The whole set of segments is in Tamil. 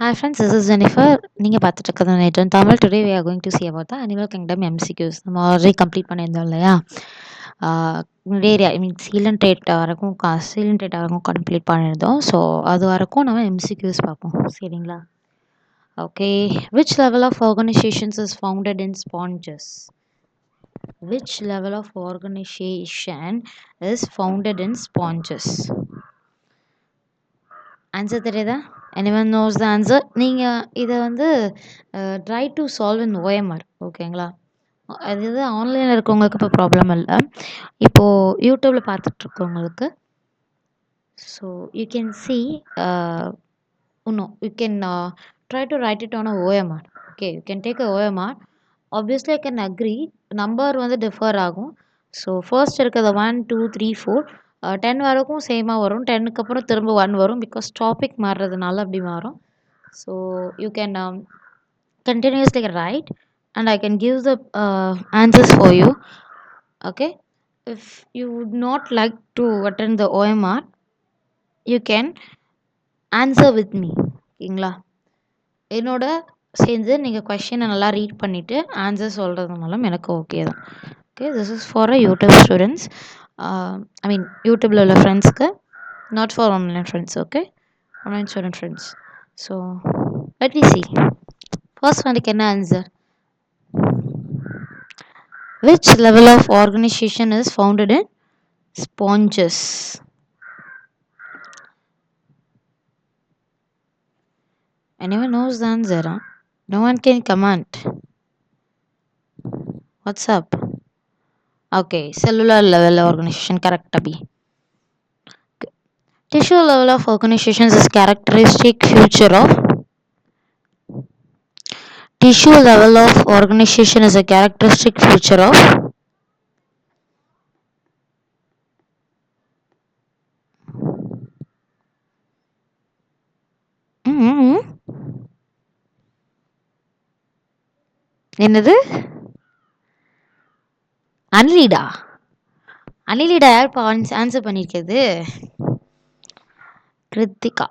Hi friends, this is Jennifer. நீங்க பார்த்துட்டு இருக்கிறது நேற்று Tamil. Today we are going to see about the Animal Kingdom MCQs. நம்ம ஆல்ரெடி கம்ப்ளீட் பண்ணியிருந்தோம் இல்லையா? ஏரியா ஐ மீன் சீலன் வரைக்கும் கம்ப்ளீட் பண்ணியிருந்தோம். ஸோ அது வரைக்கும் நம்ம MCQs பார்ப்போம். சரிங்களா? Okay. Which level of organizations is founded in sponges? Which level of organization is founded in sponges? Answer தெரியுதா? Anyone knows the answer? நீங்கள் இதை வந்து try to solve in OMR. ஓகேங்களா? அது இது ஆன்லைனில் இருக்கவங்களுக்கு இப்போ ப்ராப்ளம் இல்லை. இப்போது யூடியூப்பில் பார்த்துட்ருக்கவங்களுக்கு so you can see you can try to write it on a OMR. Okay, you can take a OMR. Obviously I can agree number வந்து டிஃபர் ஆகும். ஸோ ஃபர்ஸ்ட் இருக்கிறது 1 2 3 4 10 வரைக்கும் சேமாக வரும். 10க்கு அப்புறம் திரும்ப 1 வரும். பிகாஸ் டாபிக் மாறுறதுனால அப்படி மாறும். So you can continuously write and I can give the answers for you. Okay, if you would not like to attend the OMR, you can answer with me. ஓகேங்களா? என்னோட சேர்ந்து நீங்கள் கொஷினை நல்லா ரீட் பண்ணிவிட்டு ஆன்சர் சொல்கிறதுனாலும் எனக்கு ஓகே தான். Okay, this is for a YouTube students. I mean யூடியூப்பில் உள்ள ஃப்ரெண்ட்ஸ்க்கு, not for online friends. Okay, online student friends. So let me see. First வந்துக்கு என்ன answer? Which level of organization is founded in sponges? Anyone knows the answer? Huh? No one can comment. What's up? Okay, cellular level organization, correct, Abhi. Tissue level of organizations is characteristic feature of. Tissue level of organization is a characteristic feature of. என்னது? அனிலிடா? அனிலிடா யார் ஆன்சர் பண்ணியிருக்கிறது? Kiruthika.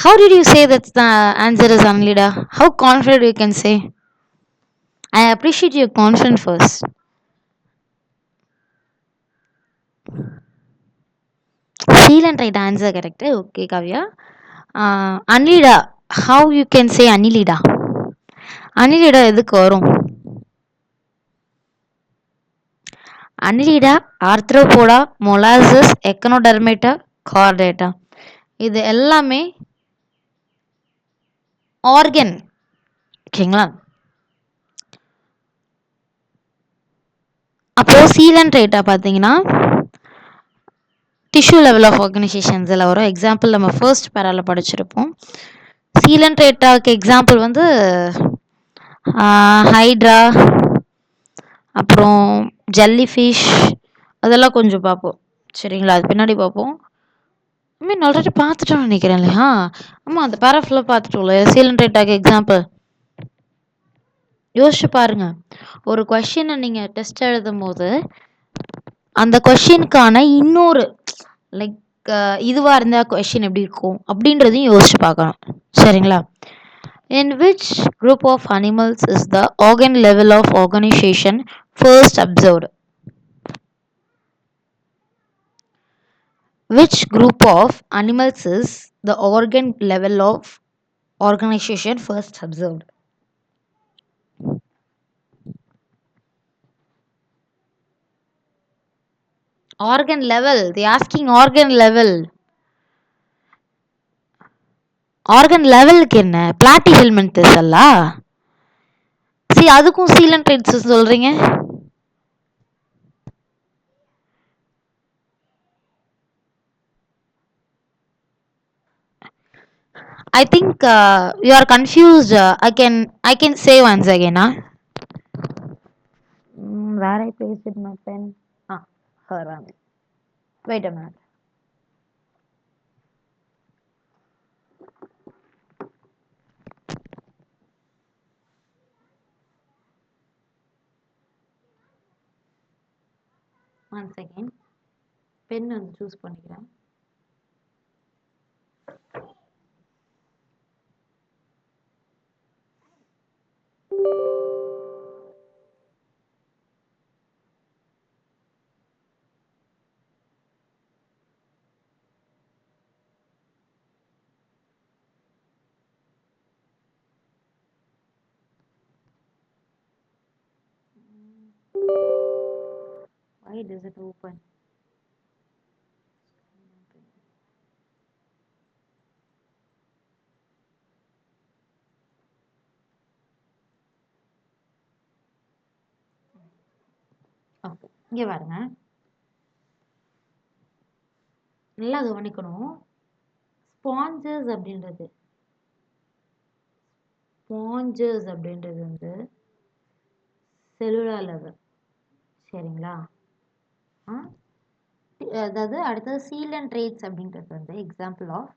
How did you say that the answer is Anilida? How confident you can say? I appreciate your confidence first. Seal and right answer correct. Okay, Kavya. Anilida. How you can say Anilida? Anilida எதுக்கு வரும்? Anilida, Arthropoda, Molasses, Echinodermata, Chordata. இது எல்லாமே ஆர்கன். ஓகேங்களா? அப்போது சீலன் ரேட்டா பார்த்தீங்கன்னா டிஷ்யூ லெவல் ஆஃப் ஆர்கனைசேஷன்ஸில் வரும். எக்ஸாம்பிள் நம்ம ஃபர்ஸ்ட் பேராவில் படிச்சிருப்போம். சீலன் ரேட்டாவுக்கு எக்ஸாம்பிள் வந்து ஹைட்ரா, அப்புறம் ஜல்லி ஃபிஷ், அதெல்லாம் கொஞ்சம் பார்ப்போம். சரிங்களா? அது பின்னாடி பார்ப்போம். ஐ மீன் ஆல்ரெடி பார்த்துட்டோம்னு நினைக்கிறேன் இல்லையா? ஆமாம், அந்த பேராஃபில் பார்த்துட்டோம்ல. சீலன் ரேட்டாக்கு எக்ஸாம்பிள் யோசிச்சு பாருங்க. ஒரு கொஷினை நீங்கள் டெஸ்ட் எழுதும் போது அந்த கொஷினுக்கான இன்னொரு லைக் இதுவாக இருந்தால் கொஷின் எப்படி இருக்கும் அப்படின்றதையும் யோசிச்சு பார்க்கணும். சரிங்களா? In which group of animals is the organ level of organization first observed? Which group of animals is the organ level of organization first observed? Organ level. They asking organ level. Organ லெவலுக்கு என்ன பிளாட்டி ஹெல்மெண்ட்ஸ் அல்ல? சி அதுக்கும் சீலன் ட்ரைட்ஸ் சொல்றீங்க. I think you are confused. I can say once again. Where I placed it my pen? Her on. Wait a minute. Once again. Pen வந்து சூஸ் பண்ணிக்கிறேன். Why does it open? Okay, இங்கே பாருங்க, நல்லா கவனிக்கணும். ஸ்பாஞ்சஸ் அப்படின்றது வந்து செல்லுலார் லெவல். சரிங்களா? அதாவது அடுத்தது சீலன் ட்ரேட்ஸ் அப்படின்றது வந்து எக்ஸாம்பிள் ஆஃப்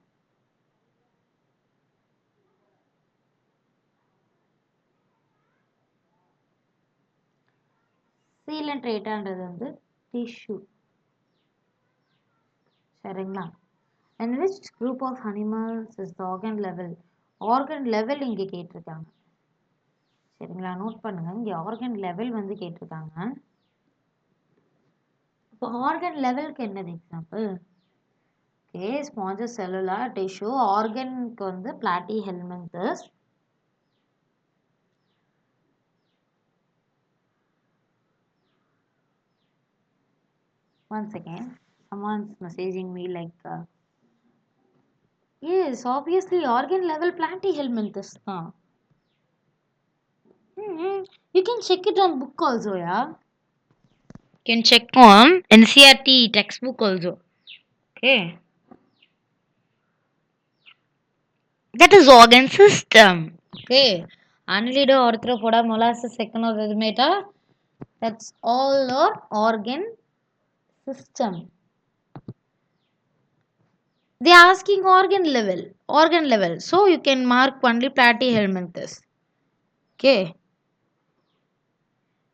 சீலன் ட்ரேட்டான்றது வந்து டிஷ்யூ. சரிங்களா? And which group of animals is the organ level? Organ level இங்கே கேட்டிருக்காங்க. சரிங்களா? நோட் பண்ணுங்க, இங்கே ஆர்கன் லெவல் வந்து கேட்டிருக்காங்க. இப்போ ஆர்கன் லெவலுக்கு என்னது example? Okay, sponges, cellular, tissue. ஆர்கனுக்கு வந்து platyhelminthes. One second, someone's messaging me like yes, obviously organ level platyhelminthes தான். You can check it on book also, yeah. You can check on NCERT textbook also. Okay. That is organ system. Okay. Annelida arthropoda molasses echinodermata. That's all our organ system. They are asking organ level. So you can mark only platyhelminthes. Okay.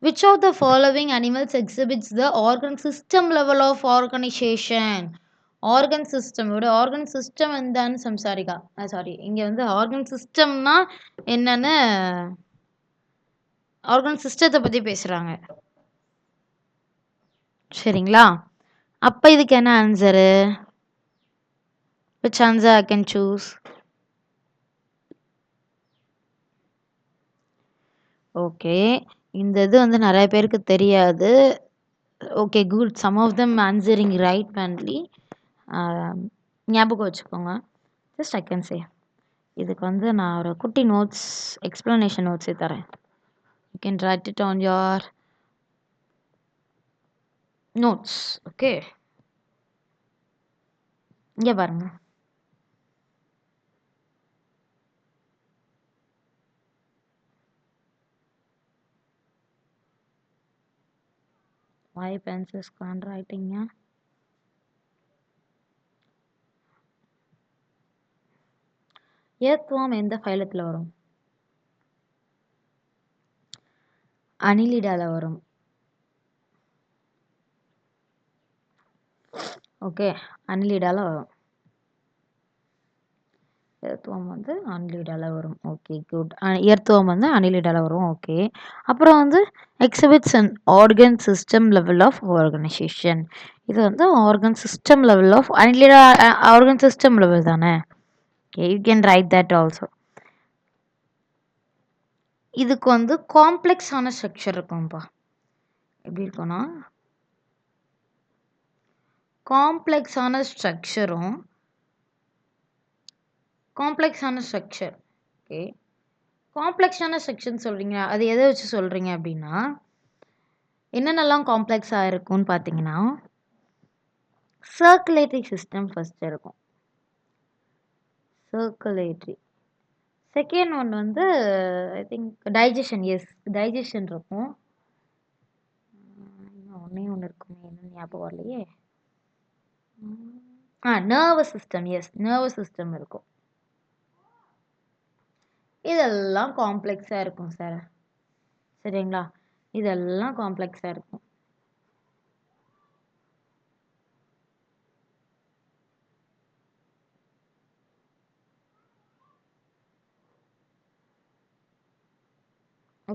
Which of the following animals exhibits the organ system level of organization? Organ சிஸ்டமோட ஆர்கன் சிஸ்டம் என்னன்னு சம்சாரிக்கா, சாரி, இங்கே வந்து ஆர்கன் சிஸ்டம்னா என்னன்னு ஆர்கன் சிஸ்டத்தை பற்றி பேசுகிறாங்க. சரிங்களா? அப்போ இதுக்கு என்ன answer? which answer I can choose? Okay, இந்த இது வந்து நிறைய பேருக்கு தெரியாது. Okay, good, some of them answering right only. ஞாபகம் வச்சுக்கோங்க. ஜஸ்ட் ஐ கேன் சே, இதுக்கு வந்து நான் ஒரு குட்டி நோட்ஸ், எக்ஸ்ப்ளனேஷன் நோட்ஸே தரேன். You can right it on your notes. Okay, இங்கே பாருங்க. Why pencils can't writing? ஏத்துவம் எந்த ஃபைலத்தில் வரும்? அனிலிடால வரும். ஓகே, அனிலிடால வரும். ஏத்துவம் வந்து அனிலிடால வரும். Okay, good. ஏத்துவம் வந்து அனிலிடால வரும். ஓகே, அப்புறம் வந்து exhibits and organ system level of organisation. இது வந்து organ system level of Annelida, organ system level தானே. Okay, you can write that also. இதுக்கு வந்து காம்ப்ளெக்ஸான ஸ்ட்ரக்சர் இருக்கும்ப்பா. எப்படி இருக்கும்னா, காம்ப்ளெக்ஸான ஸ்ட்ரக்சர். ஓகே, காம்ப்ளெக்ஸான ஸ்ட்ரக்சர்னு சொல்கிறீங்க, அது எதை வச்சு சொல்கிறீங்க அப்படின்னா, என்னென்னலாம் காம்ப்ளெக்ஸாக இருக்கும்னு பார்த்தீங்கன்னா, சர்க்குலேட்டரி சிஸ்டம் ஃபஸ்ட்டு இருக்கும். சர்க்குலேட்டரி. செகண்ட் ஒன் வந்து I think digestion. Yes, digestion இருக்கும். ஒன்று இருக்குமே, என்ன ஞாபகம் வரலையே. Nervous system. Yes, nervous system இருக்கும். இதெல்லாம் காம்ப்ளெக்ஸாக இருக்கும் சார். சரிங்களா? இதெல்லாம் காம்ப்ளெக்ஸாக இருக்கும்.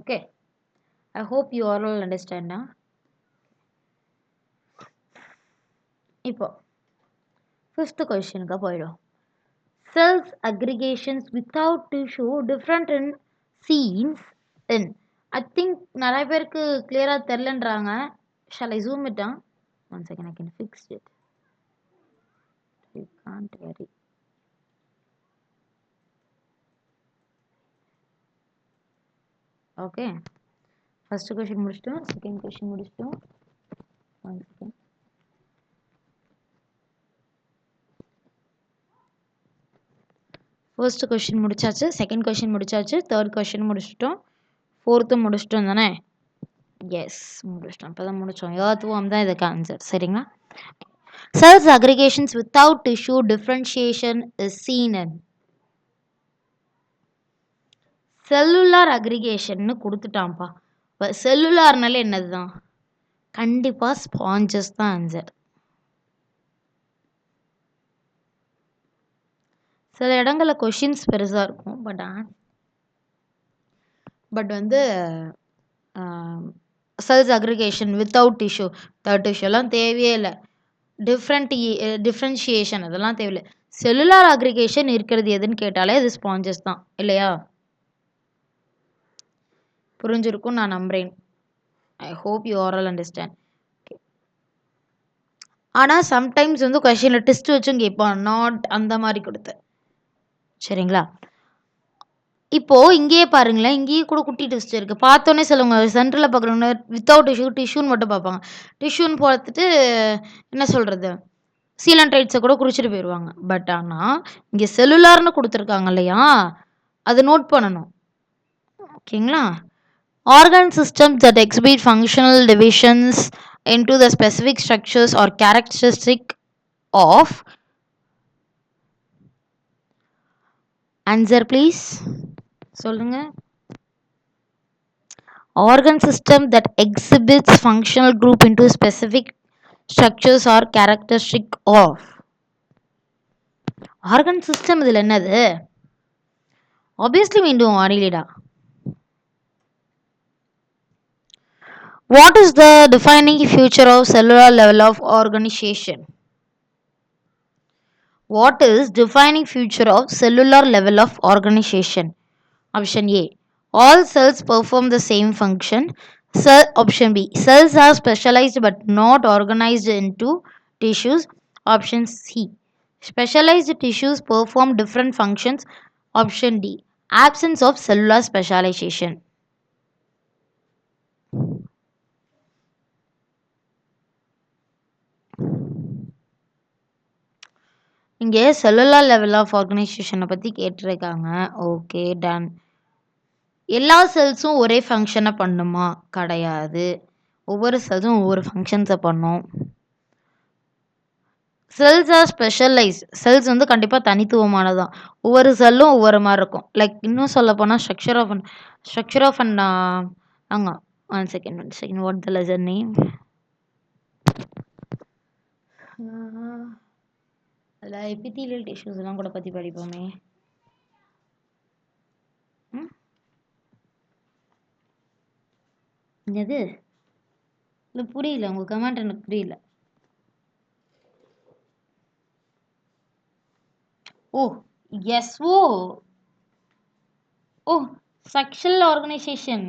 Okay, I hope you all அண்டர்ஸ்டாண்டா. இப்போ ஃபிஃப்த் கொஸ்டினுக்கு போயிடும். Cells aggregations without tissue different in seen in. I think நிறைய பேருக்கு கிளியராக தெரிலன்றாங்க. Shall I zoom it down? One second, I can fix it. You can't vary. Okay. First question முடிச்சிட்டோம். Second question முடிச்சிட்டோம். One second. First question முடிச்சாச்சு. Second question முடிச்சாச்சு. Third question முடிச்சிட்டோம். Fourth முடிச்சிட்டோம் தானே? எஸ் முடிச்சிட்டோம். இப்போதான் முடிச்சோம். எர்த்வார்ம் தான் இதுக்கு ஆன்சர். சரிங்களா? Cells aggregations without tissue differentiation is seen in cellular அக்ரிகேஷன்னு கொடுத்துட்டான்ப்பா. இப்போ செல்லுலார்னால என்னது தான்? கண்டிப்பாக ஸ்பாஞ்சஸ் தான் ஆன்சர். சில இடங்களில் கொஷின்ஸ் பெருசாக இருக்கும். பட் வந்து செல்ஸ் அக்ரிகேஷன் வித்தவுட் டிஷ்யூ, டிஷ்யூலாம் தேவையே இல்லை. டிஃப்ரென்ஷியேஷன் அதெல்லாம் தேவையில்லை. செல்லுலார் அக்ரிகேஷன் இருக்கிறது எதுன்னு கேட்டாலே அது ஸ்பாஞ்சஸ் தான் இல்லையா? புரிஞ்சிருக்கும் நான் நம்புறேன். ஐ ஹோப் யூ ஆல் அண்டர்ஸ்டாண்ட். ஆனால் சம்டைம்ஸ் வந்து கொஷினில் டெஸ்ட் வச்சும் கேட்பான். நாட் அந்த மாதிரி கொடுத்து. சரிங்களா? இப்போது இங்கேயே பாருங்களேன், இங்கேயே கூட குட்டி டெஸ்ட் இருக்குது. பார்த்தோன்னே சொல்லுவாங்க சென்டரில் பார்க்குறவங்க வித்தவுட் டிஷ்யூன்னு மட்டும் பார்ப்பாங்க. டிஷ்யூன்னு பார்த்துட்டு என்ன சொல்கிறது, சீலன்ட்ரைட்ஸை கூட குறிச்சிட்டு போயிடுவாங்க. பட் ஆனால் இங்கே செல்லுலார்னு கொடுத்துருக்காங்க இல்லையா, அதை நோட் பண்ணணும். ஓகேங்களா? Organ systems that exhibit functional divisions into the specific structures or characteristic of answer please சொல்லுங்க. Organ system that exhibits functional group into specific structures or characteristic of organ system. இதில் என்னது? obviously மீண்டும் ஆரிலிடா. What is the defining feature of cellular level of organization? What is defining feature of cellular level of organization? Option A, all cells perform the same function. Option B, cells are specialized but not organized into tissues. Option C, specialized tissues perform different functions. Option D, absence of cellular specialization. இங்கே செல்லுலார் லெவல் ஆஃப் ஆர்கனைசேஷனை பற்றி கேட்டிருக்காங்க. Okay done. எல்லா செல்ஸும் ஒரே ஃபங்க்ஷனை பண்ணுமா? கிடையாது. ஒவ்வொரு செல்ஸும் ஒவ்வொரு ஃபங்க்ஷன்ஸை பண்ணும். Cells R specialised. செல்ஸ் வந்து கண்டிப்பாக தனித்துவமானதான். ஒவ்வொரு செல்லும் ஒவ்வொரு மாதிரி இருக்கும். லைக் இன்னும் சொல்ல போனால் ஸ்ட்ரக்சர் ஆஃப் அன் ஆங்க one second what the lesson name? அதில் எபித்தீலியல் டிஷ்யூஸ்லாம் கூட பற்றி படிப்போமே. எது இல்லை புரியல, உங்கள் கமெண்ட் எனக்கு புரியல. O S O sexual organisation.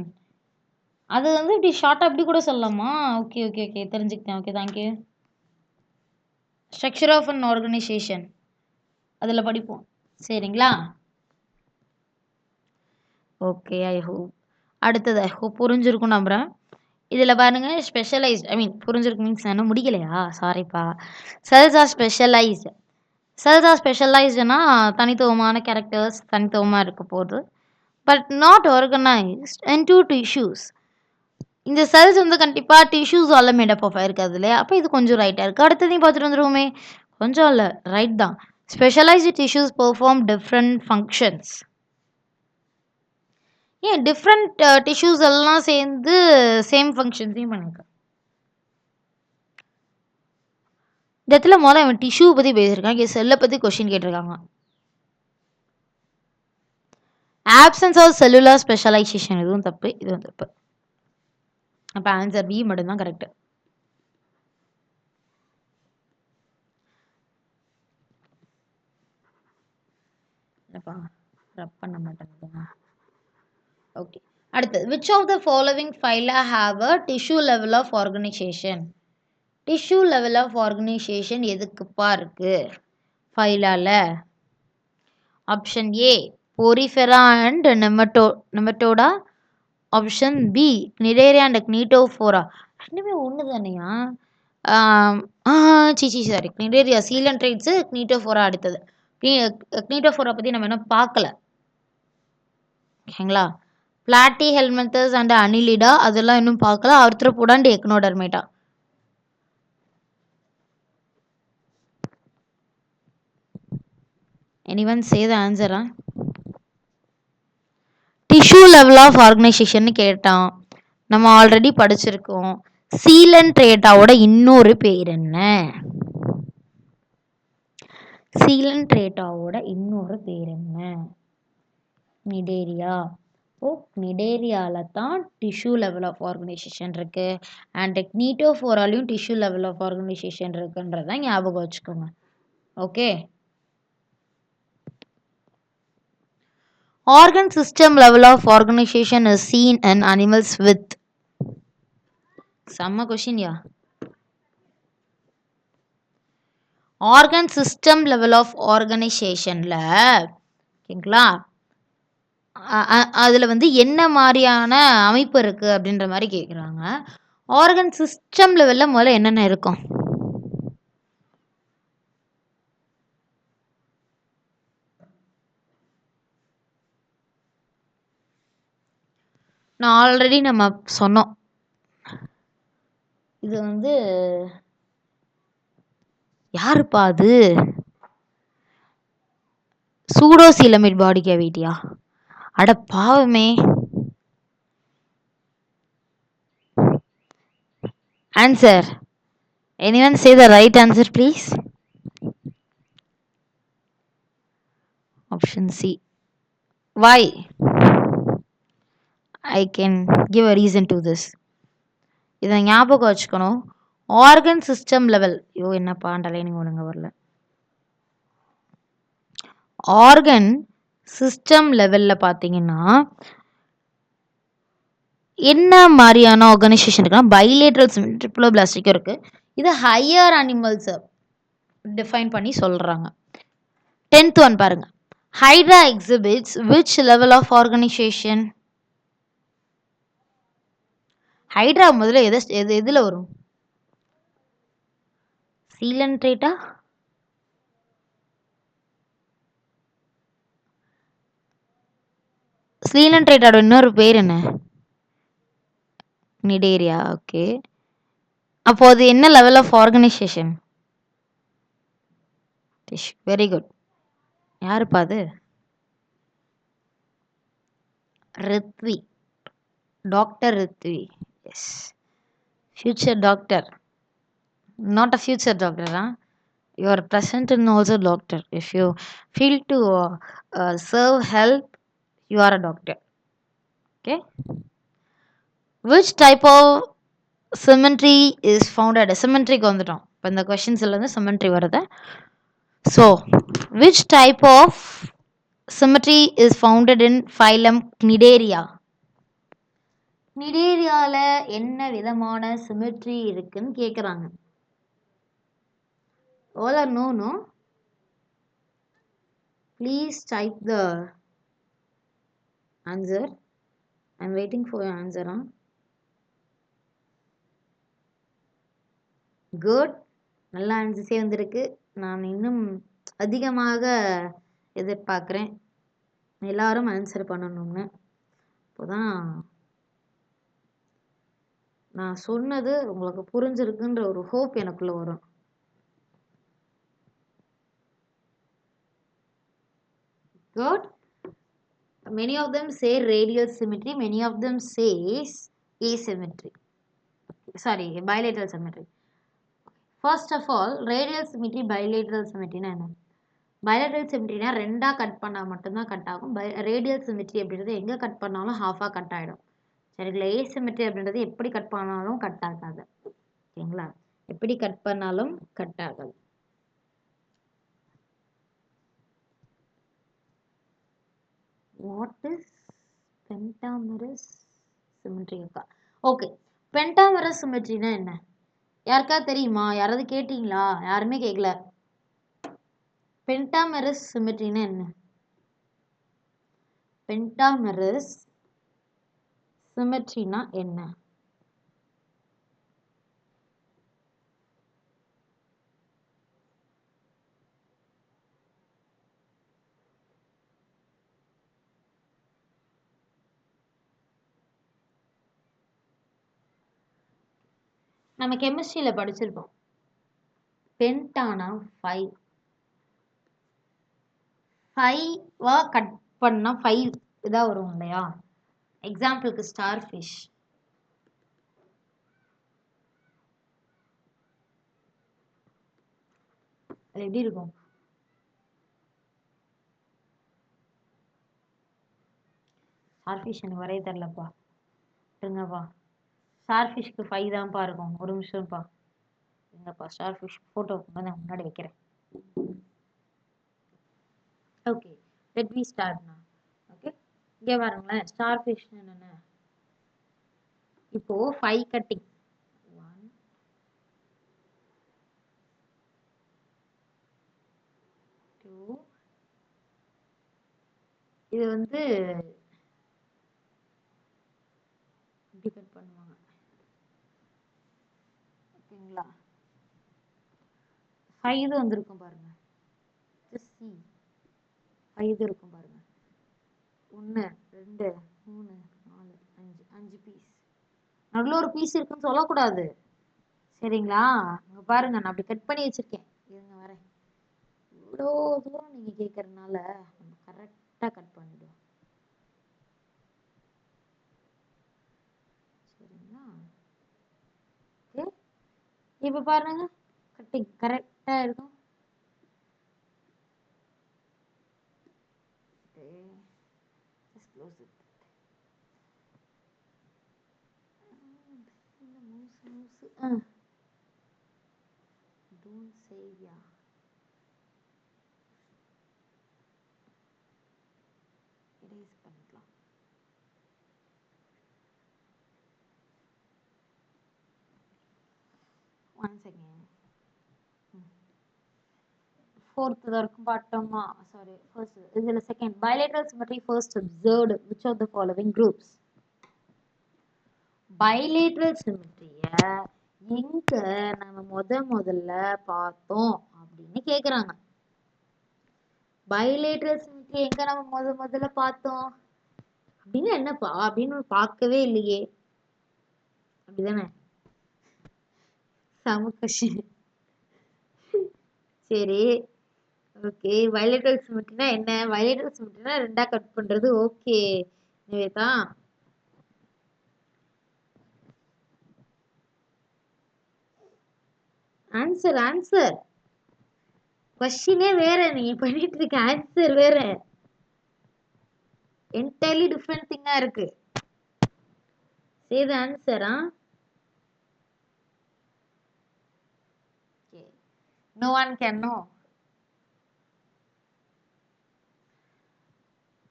அது வந்து இப்படி ஷார்ட்டாக அப்படி கூட சொல்லலாமா? ஓகே ஓகே ஓகே தெரிஞ்சுக்கிட்டேன். Okay thank you. Structure of an organisation அதில் படிப்போம். சரிங்களா? Okay I hope. அடுத்தது ஐ ஹோப் புரிஞ்சிருக்கும் நம்புகிறேன். இதில் பாருங்கள் ஸ்பெஷலைஸ்ட், ஐ மீன் புரிஞ்சிருக்கு மீன்ஸ் என்ன முடிக்கலையா? சாரிப்பா. Cells are specialised. Cells are ஸ்பெஷலைஸ்டுனா தனித்துவமான கேரக்டர்ஸ் தனித்துவமாக இருக்க போகுது. But not organised into tissues. இந்த செல்ஸ் வந்து கண்டிப்பாக டிஷ்யூஸால் மேடப் ஆஃப் ஆயிருக்காது இல்லையா? அப்போ இது கொஞ்சம் ரைட்டாக இருக்குது. அடுத்ததையும் பார்த்துட்டு வந்துருவோமே. கொஞ்சம் இல்லை, ரைட் தான். Specialised tissues perform different functions. ஏன் டிஃப்ரெண்ட் டிஷ்யூஸ் எல்லாம் சேர்ந்து சேம் ஃபங்க்ஷன்ஸையும் பண்ணியிருக்கேன். இந்த இடத்துல முதல்ல அவன் டிஷ்யூ பற்றி பேசியிருக்கான், இங்கே செல்லை பற்றி கொஷின் கேட்டிருக்காங்க. ஆப்சன்ஸ் ஆஃப் செல்லுலார் ஸ்பெஷலைசேஷன் இதுவும் தப்பு, இதுவும் தப்பு. அப்போ ஆன்சர் பி மட்டும்தான் கரெக்டு. ரப் பண்ண மாட்டேங்குதுங்க. ஓகே அடுத்தது, which of the following phyla have a tissue level of organization? tissue level of organization எதுக்குப்பா இருக்கு ஃபைலால? Option A Porifera and Nematoda. Option B Cnidaria and Ctenophora. ரெண்டுமே ஒன்று தானையா? சிச்சி சாரி, நிடேரியா சீலன்ட்ரைட்ஸு, கினீட்டோஃபோரா அடுத்தது. கினீட்டோஃபோரா பற்றி நம்ம என்ன பார்க்கல, ஓகேங்களா? பிளாட்டி ஹெல்மெத்தஸ் அண்ட் அனிலிடா அதெல்லாம் இன்னும் பார்க்கல. Arthropoda and Echinodermata. anyone say the answer? Tissue level of organisation கேட்டான், நம்ம ஆல்ரெடி படிச்சிருக்கோம். சீலன்ட்ரேட்டாவோட இன்னொரு பேர் என்ன? சீலன்ட்ரேட்டாவோட இன்னொரு பேர் என்ன? நிடேரியா. ஓ, நிடேரியால தான் டிஷ்யூ லெவல் ஆஃப் ஆர்கனைசேஷன் இருக்கு. அண்ட் கினீட்டோஃபோராலையும் டிஷ்யூ லெவல் ஆஃப் ஆர்கனைசேஷன் இருக்குன்றதான் ஞாபகம் வச்சுக்கோங்க. Okay. Organ system level of organization is seen in animals with. Summa question ya. Organ system level of organizationல ஓகேங்களா, அதில் வந்து என்ன மாதிரியான அமைப்பு இருக்குது அப்படின்ற மாதிரி கேட்குறாங்க. ஆர்கன் சிஸ்டம் லெவலில் முதல்ல என்னென்ன இருக்கும்? நான் ஆல்ரெடி நம்ம சொன்னோம், இது வந்து யாருப்பா அது? சூடோசீலமிட் பாடி கேவிட்டியா? அட பாவமே. Answer, anyone say the right answer please? Option C. Why? I can give a reason to this. இதை ஞாபகம் வச்சுக்கணும். ஆர்கன் சிஸ்டம் லெவல், ஐயோ என்னப்பா அண்டர்லைனிங் ஒழுங்க வரல. ஆர்கன் சிஸ்டம் லெவலில் பார்த்தீங்கன்னா என்ன மாதிரியான ஆர்கனைசேஷன் இருக்குன்னா பைலேட்ரல் ட்ரிப்ளோபிளாஸ்டிக்கும் இருக்குது. இது ஹையர் அனிமல்ஸை டிஃபைன் பண்ணி சொல்கிறாங்க. 10th ஒன் பாருங்க. Hydra exhibits which level of organisation? Hydra முதல்ல எதில் வரும்? சீலன்ட்ரேட்டா? சீலன்ட்ரேட்டோட இன்னொரு பேர் என்ன? நிடேரியா. ஓகே, அப்போ அது என்ன level of organisation? Very good. யாருப்பா அது? Rithvi, doctor Rithvi. Yes, future doctor. Not a future doctor, you are present and also doctor. If you feel to serve help, you are a doctor. Okay. Which type of symmetry is found at symmetry க்கு வந்துட்டோம். இப்போ இந்த கொஸ்டின்ஸ்ல இருந்து symmetry வருது. So which type of symmetry is founded in phylum Cnidaria? Cnidariaல என்ன விதமான symmetry இருக்குன்னு கேக்குறாங்க. All or no? No. Please type the answer. I'm waiting for your answer. Good. நல்ல ஆன்சர்ஸே வந்திருக்கு. நான் இன்னும் அதிகமாக எதிர்பார்க்குறேன் எல்லாரும் ஆன்சர் பண்ணணும்னு. அப்போதான் நான் சொன்னது உங்களுக்கு புரிஞ்சிருக்குன்ற ஒரு ஹோப் எனக்குள்ள வரும். Good. Many of them say radial symmetry, many of them says asymmetry. Sorry, bilateral symmetry. First of all, radial symmetry, bilateral symmetry னா என்ன? bilateral symmetryனா ரெண்டா கட் பண்ணா மட்டும்தான் கட் ஆகும். ரேடியல் சிமெட்ரி அப்படின்றது எங்க கட் பண்ணாலும் ஹாஃபா கட் ஆயிடும். சரிங்களா? ஏசிமெட்ரி அப்படின்றது எப்படி கட் பண்ணாலும் கட் ஆகாது. ஓகேங்களா? எப்படி கட் பண்ணாலும் கட் ஆகாது. What is pentamerous? சிமெட்ரி இருக்கா? ஓகே. பென்டாமெரஸ் சிமெட்ரினா என்ன? யாருக்காவது தெரியுமா? யாராவது கேட்டீங்களா? யாருமே கேட்கல. பென்டாமெரஸ் சிமெட்ரினா என்ன? பென்டாமெரஸ் சிமெட்ரினா என்ன? நம்ம கெமிஸ்ட்ரியில படிச்சிருப்போம். பென்டானா 5. 5வா கட் பண்ணா 5 இதா வரும் இல்லையா? எக்ஸாம்பிளுக்கு ஸ்டார் ஃபிஷ். அது எப்படி இருக்கும்? ஸ்டார் ஃபிஷ் எனக்கு வரைய தெரிலப்பா. இருங்கப்பா. ஸ்டார் ஃபிஷ்க்கு 5 தான்ப்பா இருக்கும். ஒரு நிமிஷம்ப்பா. இருங்கப்பா. ஸ்டார் ஃபிஷ் ஃபோட்டோ வந்து நான் முன்னாடி வைக்கிறேன். Okay. Let me start now. Okay. இங்கே பாருங்களேன். ஸ்டார் ஃபிஷ் என்னென்ன? இப்போ 5 கட்டிங். 1 2 இது வந்து இப்படி கட் பண்ணுவாங்க. ஓகேங்களா? 5 வந்திருக்கும் பாருங்க. Just see. 5 இருக்கும் பாருங்க. 1 2 3 4 5 5 பீஸ். நடுவில் ஒரு பீஸ் இருக்குன்னு சொல்லக்கூடாது. சரிங்களா? அங்க பாருங்க நான் அப்படி கட் பண்ணி வச்சிருக்கேன். இருங்க வரேன். இவ்வளோ தூரம் நீங்க கேட்கறதுனால நம்ம கரெக்டா கட் பண்ணிடுவோம். சரிங்களா? ஓகே. இப்போ பாருங்க கட்டிங் கரெக்டா இருக்கும். Okay. Just close it. Don't say yeah. Erase பண்ணிக்கலாம். Once again. Fourth இருக்கும் பாட்டோமா? Sorry. First. இதுல second. Bilateral symmetry first observed which of the following groups? Bilateral symmetry எங்க நம்ம முதல்ல பார்த்தோம் அப்படின்னு கேக்குறாங்க. bilateral symmetry எங்க நம்ம முதல்ல பார்த்தோம் அப்படின்னு என்னப்பா அப்படின்னு பார்க்கவே இல்லையே. அப்படிதானே? சம கொஸ்டின். சரி. ஓகே. bilateral symmetryனா என்ன? bilateral symmetryனா ரெண்டா கட் பண்றது. ஓகே நிவேதா. ஆன்சர் கொஸ்டினே வேற. நீங்க பண்ணிட்டு இருக்க ஆன்சர் வேற. என்டையர்லி டிஃப்ரெண்ட் திங்கா இருக்கு. Say the answer, huh? Okay. No one can know.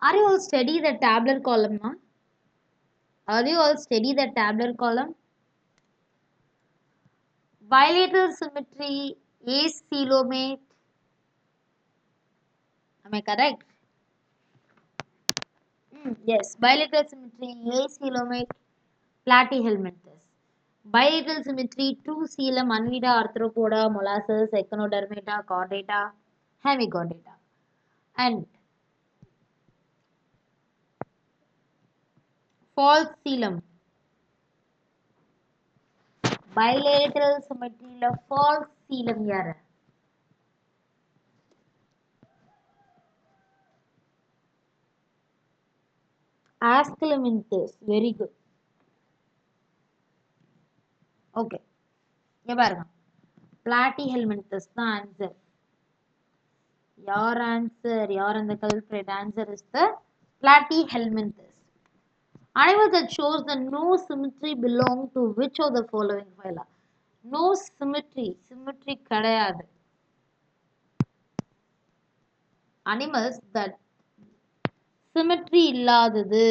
Are you all study the tabular column, huh? Are you all study the tabular column? Bilateral symmetry is coelomate. Am I correct? Yes. Bilateral symmetry is coelomate. Platyhelminthes. Bilateral symmetry true coelom Annelida, Arthropoda, Molluscs, Echinodermata, Chordata, Hemichordata. And false coelom. Bilateral symmetry false coelom யாரு? Asclepiades. Very good. Okay. இங்க பாருங்க. Platyhelminthes தான் answer. Your answer. Your and the culprit answer is the Platyhelminthes. Animal that shows the no symmetry belong to which of the following phyla? No symmetry. Symmetry கிடையாது. Animals that symmetry இல்லாதது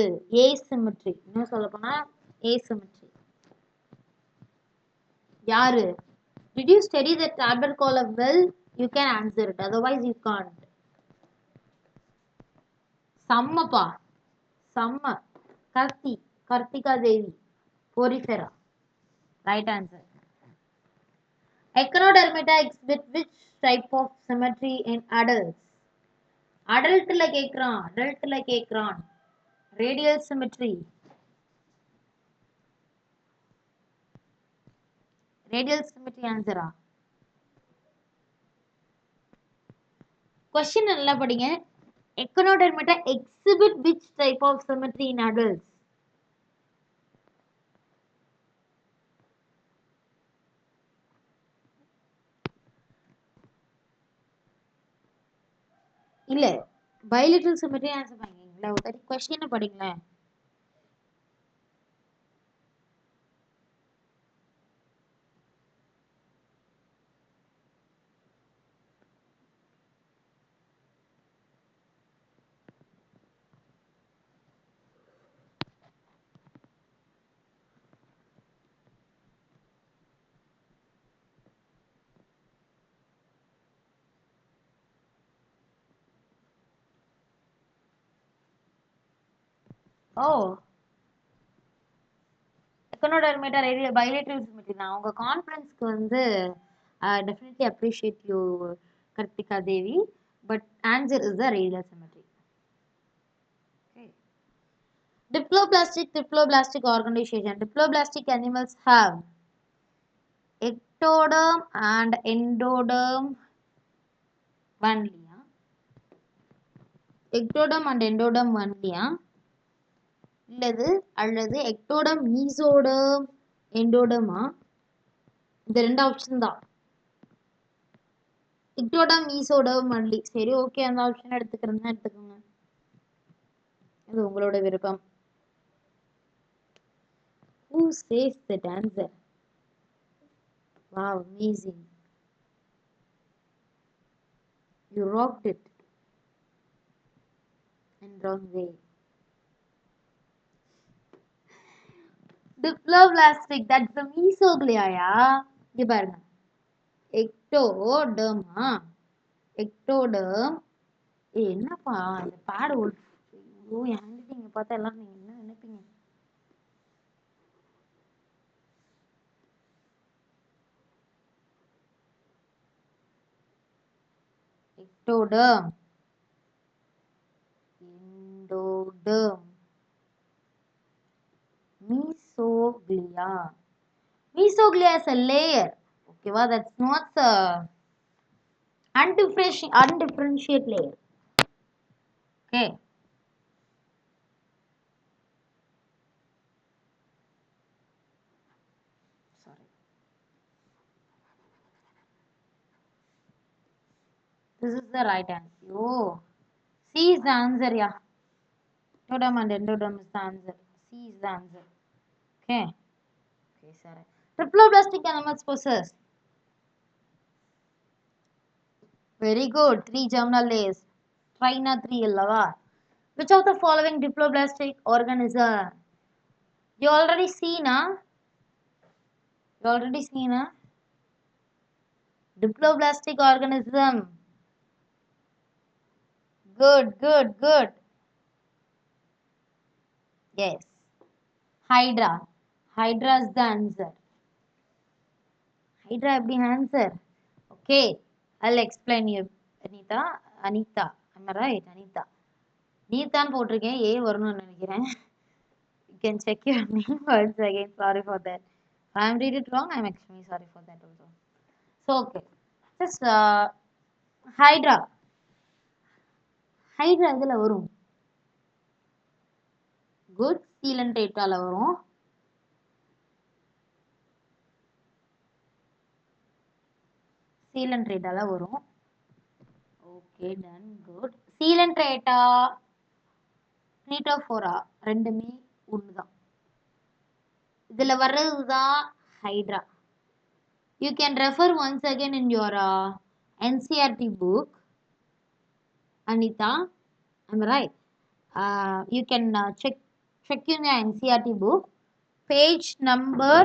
asymmetry. இன்னும் சொல்ல போனா Asymmetry. யாரு? Did you study the Albert column well? You can answer it. Otherwise, you can't. Sammapa. Samma. Karti. Kartika Devi. Porifera. Right answer. Echinodermata exhibit which type of symmetry in adults? Adultல கேக்குறான். Adultல கேக்குறான். Radial symmetry. Radial symmetry answer. Question நல்லா படிங்க. Echinodermata exhibit which type of symmetry in adults? இல்ல bilateral symmetry ஆன்சர் பண்ணீங்களா? ஒரு தடவை கொஸ்டினை படிங்களேன். ஓ எக்கனோடர்மேட்டா ரேடியல் bilateral symmetry தான். உங்க கான்ஃபிடன்ஸ்க்கு வந்து definitely appreciate you Kartika Devi, but answer is the radial symmetry. Okay. Diploblastic organization. Diploblastic animals have ectoderm and endoderm only. Ectoderm and endoderm only. அல்லது ectoderm, mesoderm, endoderm. இந்த ரெண்டு ஆப்ஷன் தான். ectoderm, mesoderm only. சரி ஓகே, அந்த ஆப்ஷன் எடுத்துக்கிறேன்னா எடுத்துக்கோங்க. அது உங்களோட விருப்பம். Who says that answer? Wow, amazing. You rocked it. In wrong way. Diploblastic, that's the mesoglia, இங்க பாருங்க. Ectoderm. Ectoderm. என்னப்பா இந்த பேட் ஐயோ ஹேண்ட்ரைட்டிங் பார்த்தா எல்லாம் நீங்க என்ன நினைப்பீங்க? Ectoderm. Endoderm. Mesoglia. Mesoglia is a layer. Okay, well, that's not the undifferentiate layer. Okay. Sorry. This is the right answer. Oh, C is the answer, yeah. Ectoderm and endoderm is the answer. C is the answer. Okay. Okay, sorry. Triploblastic animals possess. Very good. 3 germinal layers. Trina 3 allava. Which of the following diploblastic organism? You already seen, huh? You already seen, huh? Diploblastic organism. Good, good, good. Yes. Hydra. Hydra is the answer. Hydra be answer. Okay. I'll explain you. Anita. Am I right? Anita. நீதான் போட்டிருக்கேன், ஏ வரணும்னு நினைக்கிறேன். You can check your name once again. Sorry for that. If I am read it wrong, I am extremely sorry for that also. So okay. Just Hydra. Hydra இதுல வரும். Good. Coelenterata வரும். Coelenterata வரும். Okay, done. Good. Coelenterata, Ctenophora ரெண்டுமே ஒண்ணுதான். இதுல வர்றதுதான் Hydra. You can refer once again in your NCERT book. Anita, am I right? You can check in your NCERT book. page number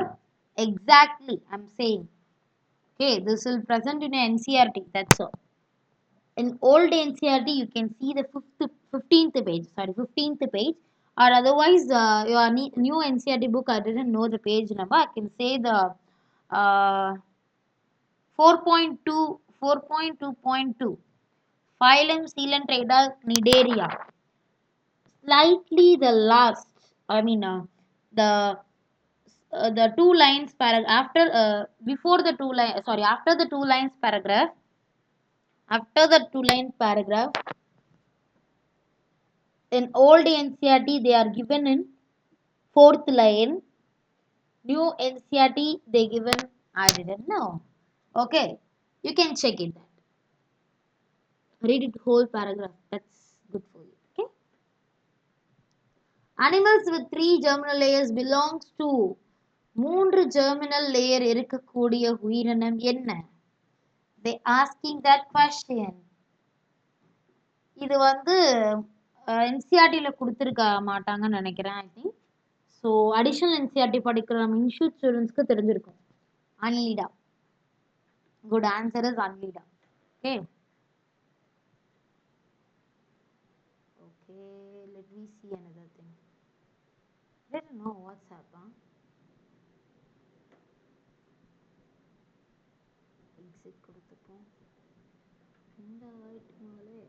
exactly I'm saying. Okay, this will present in a NCRT, that's all. In old NCRT you can see the 15th page, sorry, 15th page, or otherwise your new NCRT book I didn't know the page number, I can say the 4.2, 4.2.2, phylum Coelenterata cnidaria. Slightly the last, I mean the two lines paragraph after before the two line sorry after the two lines paragraph, after the two line paragraph in old NCRT they are given in fourth line, new NCRT they given I didn't know. Okay, you can check it that. Read it whole paragraph. That's good for you. Okay. Animals with three germinal layers belongs to மூன்று germinal layer இருக்கக்கூடிய உயிரினம் என்ன? They asking that question. இது வந்து NCRTல கொடுத்துருக்க மாட்டாங்கன்னு நினைக்கிறேன் I think. So additional NCRT படிக்கிற நம்ம இன்ஸ்டியூட் ஸ்டூடெண்ட்ஸ்க்கு தெரிஞ்சிருக்கும். அன்லீடா. Good answer is Anlida. Okay. Okay, let me see another thing. I don't know what's happened. Exit கொடுத்துப்போம். இந்த ஐட்டமாலே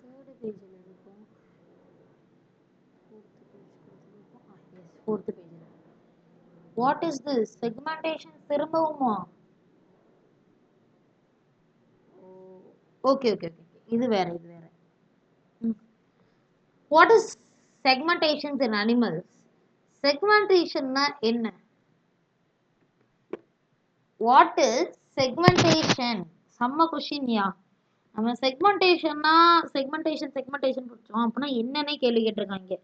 third பேஜில் இருக்கும். fourth page கொடுத்துருப்போம். Yes, fourth பேஜில். What is this? Segmentation திரும்பவுமா? ஓகே ஓகே ஓகே இது வேற இது வேற. What is segmentation in animals? Segmentation-னா என்ன? What is segmentation? செம்ம கொஷின்யா. நம்ம செக்மெண்டேஷன்னா செக்மெண்டேஷன் படிச்சோம் அப்படின்னா என்னன்னே கேள்வி கேட்டிருக்காங்க.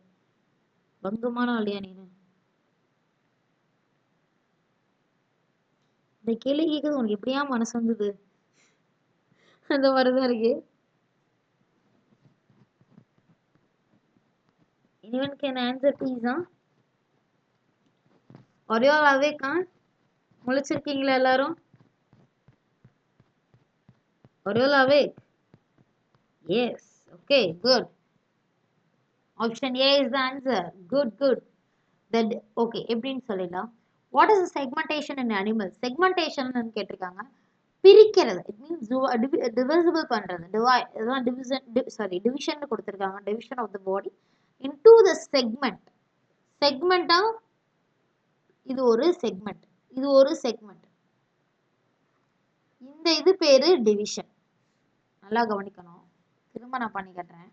பங்கமான வழியா நீனு இந்த கேள்வி கேட்குறது உனக்கு எப்படியா மனசு வந்தது? அந்த மாதிரிதான் இருக்கு. Anyone can answer please? Are you all awake? முழிச்சிருக்கீங்களா எல்லாரும்? Are you all awake? Yes. Okay, good. Option A is the answer. Good, good. That okay, எப்படின்னு சொல்லிடலாம். What is the segmentation in animals? Segmentation கேட்டிருக்காங்க. பிரிக்கிறது. It means divisible பண்றது. Division கொடுத்திருக்காங்க. Division of the body into the segment. Segment-ஆ இது ஒரு segment. இது ஒரு segment. இந்த இது பேரு division. நல்லா கவனிக்கணும். திரும்ப நான் பண்ணி காட்டுறேன்.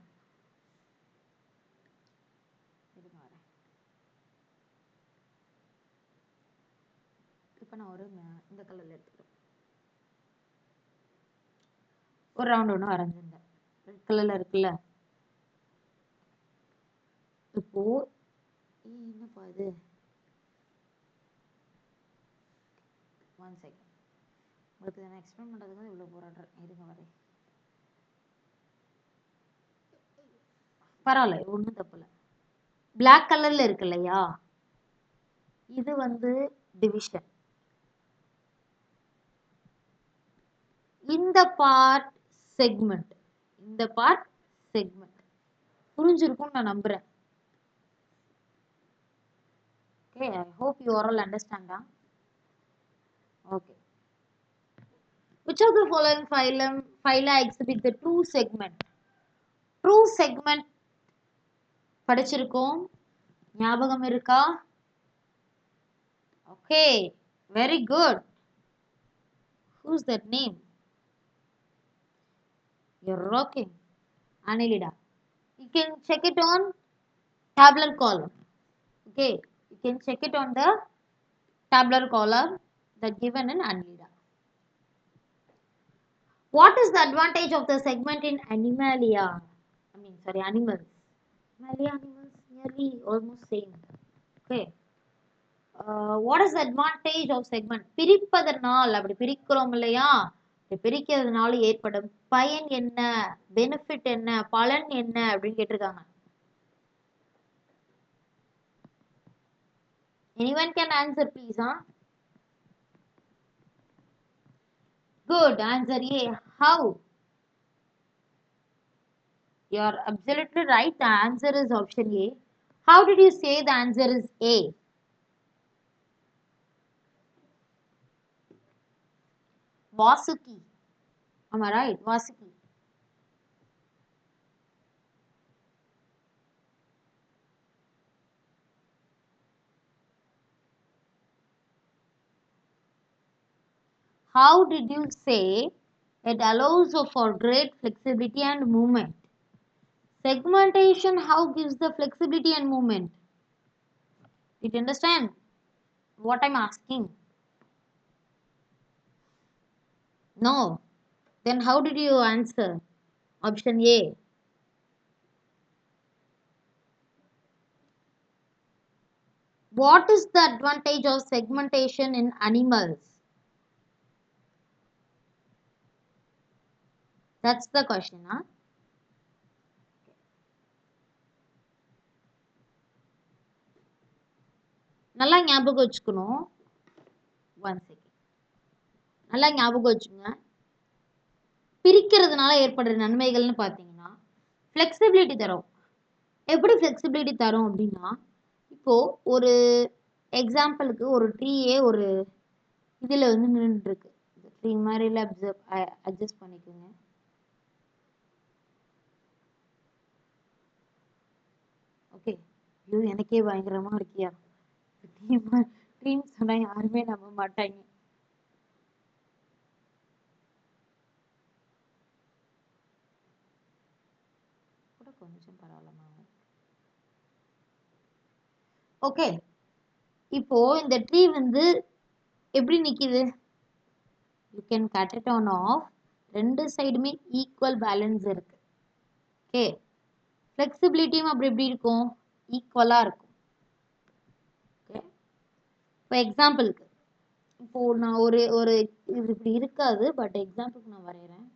இப்போ நான் ஒரு இந்த கலர்ல எடுத்துக்கிறேன். ஒரு ரவுண்ட் ஒன்று வரைஞ்சிருந்தேன். ரெட் கலர்ல இருக்குல்ல. இப்போ என்னப்பா இது? One second. உங்களுக்கு நான் எக்ஸ்பிளைன் பண்ணுறதுக்கு இவ்வளோ போராடுறேன். இருங்க வரேன். பரவாயில்ல, ஒன்றும் தப்பு இல்லை. பிளாக் கலர்ல இருக்கு இல்லையா, இது வந்து டிவிஷன். இந்த பார்ட் செக்மெண்ட், இந்த பார்ட் செக்மெண்ட். புரிஞ்சிருக்கும்னு நான் நம்புறேன். Okay, I hope you all understand. Okay. Which of the following phyla exhibit the true segment? True segment படிச்சிருக்கோம், ஞாபகம் இருக்கா? Okay, very good. Who's that name? You're rocking. Anilida. You can check it on tabular column. Okay, you can check it on the tabular column that given in Anilida. What is the advantage of the segment in animalia? Animals. Animalia, animals, nearly almost same. Okay. What is the advantage of segment? பிரிப்பதனால், அப்படி பிரிக்கிறோம் இல்லையா, பிரிக்கிறதுனால ஏற்படும் பயன் என்ன, பெனிஃபிட் என்ன, பலன் என்ன அப்படின்னு கேட்டிருக்காங்க. Anyone can answer please, huh? Good. Answer A. How? You are absolutely right. The answer is option A. How did you say the answer is A? Vasuki. Am I right? Vasuki. How did you say it allows for great flexibility and movement? Segmentation, how gives the flexibility and movement? Did you understand what I'm asking? No. Then how did you answer? Option A. What is the advantage of segmentation in animals? That's the question, huh? நல்லா ஞாபகம் வச்சுக்கணும். One second. நல்லா ஞாபகம் வச்சுங்க. பிரிக்கிறதுனால ஏற்படுற நன்மைகள்னு பார்த்தீங்கன்னா ஃப்ளெக்சிபிலிட்டி தரும். எப்படி ஃப்ளெக்சிபிலிட்டி தரும் அப்படின்னா, இப்போ ஒரு எக்ஸாம்பிளுக்கு ஒரு ட்ரீயே ஒரு இதில் வந்து நின்றுருக்கு. ட்ரீ மாதிரில அட்ஜஸ்ட் பண்ணிக்கோங்க. ஓகே. ஐயோ எனக்கே பயங்கரமா இருக்கியா. ட்ரீம் சொன்னா யாருமே நம்ப மாட்டாங்க. கூட கொஞ்சம் பரவாயில்லமா. ஓகே. இப்போ இந்த ட்ரீ வந்து எப்படி நிக்குது? You can cut it on off. ரெண்டு சைடுமே ஈக்குவல் பேலன்ஸ் இருக்கு. ஓகே. ஃப்ளெக்சிபிலிட்டியும் அப்படி எப்படி இருக்கும்? ஈக்குவலா இருக்கும். ஓகே. இப்போ எக்ஸாம்பிளுக்கு இப்போ நான் ஒரு ஒரு இது இப்படி இருக்காது, பட் எக்ஸாம்பிளுக்கு நான் வரைகிறேன்.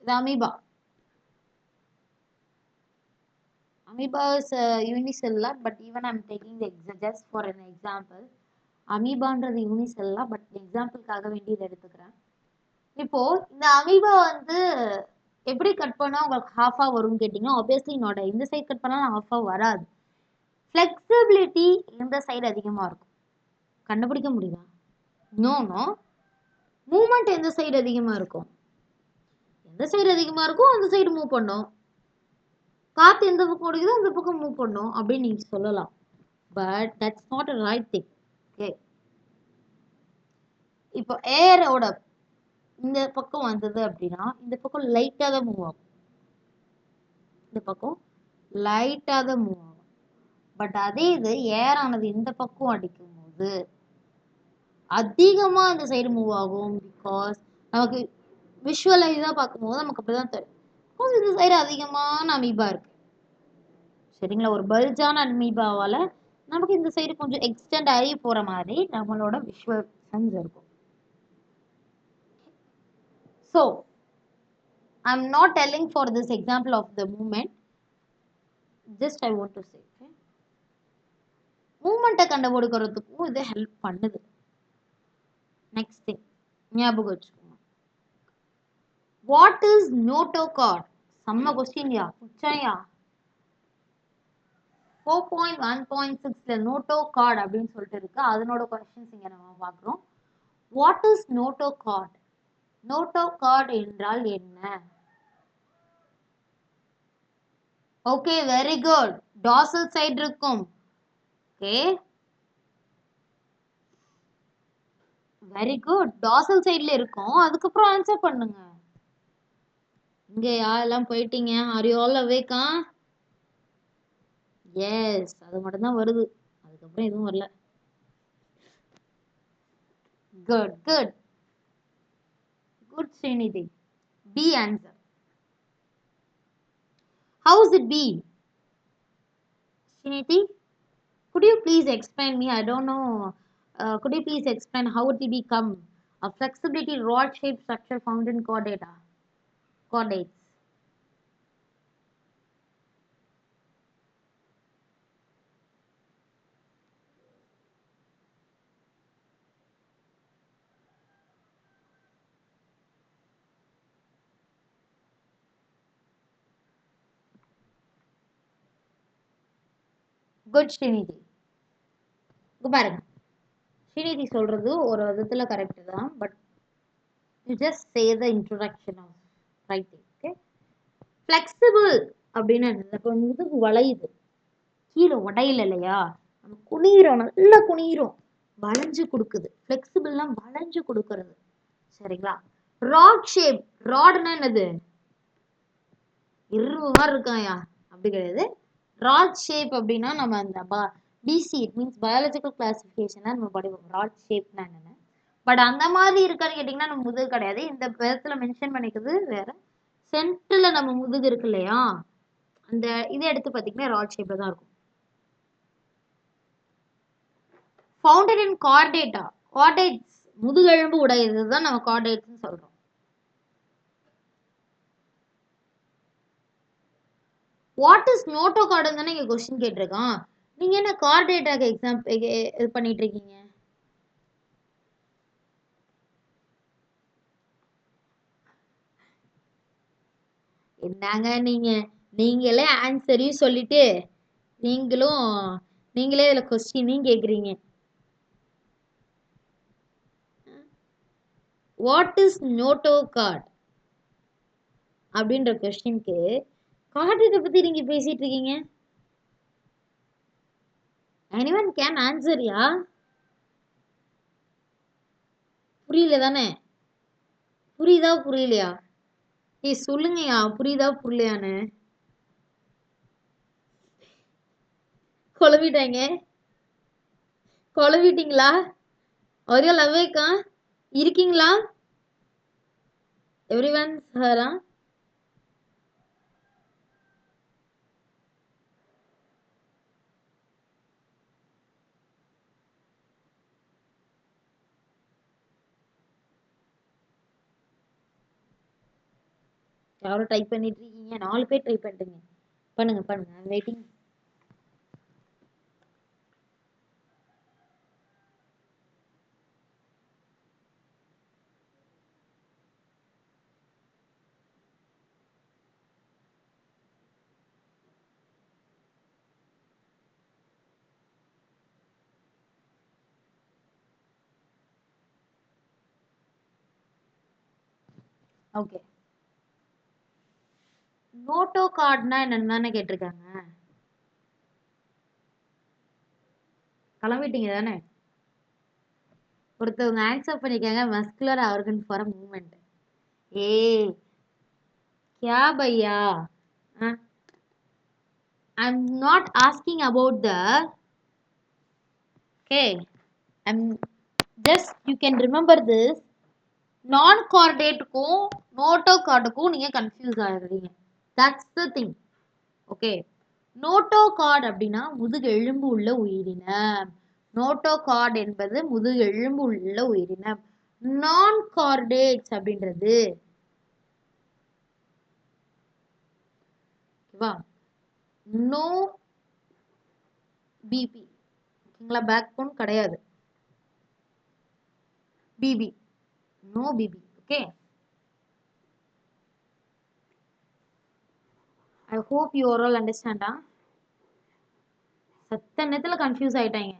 இது amoeba. Amoeba is unicellular, but even I'm taking the just for an example. அமீபான்றது யூனிசெல்லா, பட் எக்ஸாம்பிளுக்காக வேண்டி இதை எடுத்துக்கிறேன். இப்போ இந்த அமீபா வந்து எப்படி கட் பண்ணா உங்களுக்கு ஹாஃபா வரும்னு கேட்டீங்கன்னா, ஆப்வியஸ்லி என்னோட இந்த சைடு கட் பண்ணாலும் ஹாஃபா வராது. ஃப்ளெக்சிபிலிட்டி இந்த சைடு அதிகமா இருக்கும். கண்டுபிடிக்க முடியுதா? No no. மூவ்மெண்ட் எந்த சைடு அதிகமா இருக்கும்? எந்த சைடு அதிகமா இருக்கும் அந்த சைடு மூவ் பண்ணும். காத்து எந்த பக்கம் ஓடுதோ அந்த பக்கம் மூவ் பண்ணும் அப்படின்னு நீங்க சொல்லலாம். But that's not a right thing. Okay. இப்போ ஏரோட இந்த பக்கம் வந்தது அப்படின்னா இந்த பக்கம் லைட்டாக தான் மூவ் ஆகும். இந்த பக்கம் லைட்டாக தான் மூவ் ஆகும். பட் அதே இது ஏர் ஆனது இந்த பக்கம் அடிக்கும் போது அதிகமாக இந்த சைடு மூவ் ஆகும். பிகாஸ் நமக்கு விஷுவலைஸாக பார்க்கும்போது நமக்கு அப்படிதான் தெரியும். இந்த சைடு அதிகமான அமீபா இருக்கு. சரிங்களா? ஒரு பல்ஜான அமீபாவால் நமக்கு இந்த சைடு கொஞ்சம் எக்ஸ்டெண்ட் ஆகி போகிற மாதிரி நம்மளோட விஷுவல் சென்ஸ் இருக்கும். So, I'm not telling for this example of the movement. Just I want to say, okay? மூமெண்ட்டை கண்டுபிடிக்கிறதுக்கும் இது ஹெல்ப் பண்ணுது. நெக்ஸ்ட் திங் ஞாபகம் வச்சுக்கோங்க. What is notochord? செம்ம கொஸ்டின்யா, புச்சாயா. 4.1.6ல நோட்டோகார்ட் அப்படின்னு சொல்லிட்டு இருக்கு. அதனோட கொஸ்டின்ஸ் இங்க நம்ம பார்க்குறோம். What is notochord? நோட்டோகார்ட் என்றால் என்ன? Okay, very good. Dorsal side இருக்கும். Okay, very good. டார்சல் சைடுல இருக்கும். அதுக்கப்புறம் ஆன்சர் பண்ணுங்க. இங்க யாரெல்லாம் போயிட்டீங்க? ஆர் யூ ஆல் அவேக்கா? எஸ், அது மட்டும் தான் வருது. அதுக்கப்புறம் எதுவும் வரல. Good good good Srinidhi. B answer. How is it B? Srinidhi? Could you please explain me? I don't know. Could you please explain how it will become a flexibility rod shaped structure found in chordata? Chordates. Good, Srinidhi. இங்க பாருங்க, ஸ்ரீநிதி சொல்றது ஒரு விதத்துல கரெக்ட் தான், but you just say the introduction of writing. Okay, flexible அப்படின்னு இப்போ முதுகு வளையுது, கீழே உடையில இல்லையா, நம்ம குனிகிறோம், நல்லா குனிகிறோம், வளைஞ்சு கொடுக்குது. ஃப்ளெக்சிபிள்னா வளைஞ்சு கொடுக்கறது, சரிங்களா? ராட் ஷேப், ராட்னா என்னது? இரும்பு மாதிரி இருக்காயா? அப்படி கிடையாது. ராட் ஷேப் அப்படின்னா நம்ம அந்த பிசி, இட் மீன்ஸ் பயாலஜிக்கல் கிளாசிஃபிகேஷன்ல நம்ம படிப்போம் ராட் ஷேப்னா என்னன்னு. பட் அந்த மாதிரி இருக்கான்னு கேட்டிங்கன்னா நம்ம முதுகு கிடையாது. இந்த விதத்துல மென்ஷன் பண்ணிக்கிறது வேற. சென்டர்ல நம்ம முதுகு இருக்கு இல்லையா, அந்த இதை எடுத்து பார்த்தீங்கன்னா ராட் ஷேப்ல தான் இருக்கும். ஃபவுண்டட் இன் கார்டேட்டா, கார்டேட்ஸ் முதுகெலும்பு உடையது தான் நம்ம கார்டேட்ஸ்னு சொல்றோம். வாட் இஸ் நோட்டோகார்டுன்னு தானே இங்க கொஸ்டின் கேட்டிருக்கான். நீங்க என்ன கார்டேட்டாக்கு எக்ஸாம் இது பண்ணிட்டு இருக்கீங்க? என்னங்க நீங்க, நீங்களே ஆன்சரையும் சொல்லிட்டு நீங்களே இதுல கொஸ்டினையும் கேக்குறீங்க. வாட் இஸ் நோட்டோகார்ட் அப்படின்ற கொஸ்டினுக்கு கார்டேட்டை பத்தி நீங்க பேசிட்டு இருக்கீங்க. anyone can answer யா? புரியல தானே? புரியுதா புரியலையா? ஏய் சொல்லுங்கயா, புரியுதா புரியலையான்னு. குழம்பிட்டாங்க, குழம்பிட்டீங்களா? ஒரு லவ்வேக்கா இருக்கீங்களா? எவ்ரிவன் ஹரா? யாரும் டைப் பண்ணிட்டு இருக்கீங்க? 4 பேர் டைப் பண்ணிட்டுங்க. பண்ணுங்க பண்ணுங்க, வெயிட்டிங். ஓகே, நோட்டோ கார்டுனா என்னன்னு கேட்டிருக்காங்க. கிளம்பிட்டீங்க தானே? ஒருத்தவங்க ஆன்சர் பண்ணிருக்காங்க, muscular organ for a movement. ஏ क्या भैया? I'm not asking about the, okay, I'm just, you can remember this, நான் கார்டேட்டுக்கும் நோட்டோ கார்டுக்கும் நீங்க கன்ஃபியூஸ் ஆகுறீங்க. That's the thing. Okay, notochord அப்படின்னா முதுகு எலும்பு உள்ள உயிரினம். நோட்டோ கார்டு என்பது முதுகு எலும்பு உள்ள உயிரினம். நான் கார்டேட்ஸ் அப்படின்றது ஓகேவா, நோ பிபி, ஓகேங்களா, பேக் போன் கிடையாது, BB, no BB. Okay, I hope you all அண்டர்ஸ்டாண்டா. சத்த நேரத்துல கன்ஃபியூஸ் ஆயிட்டாங்க,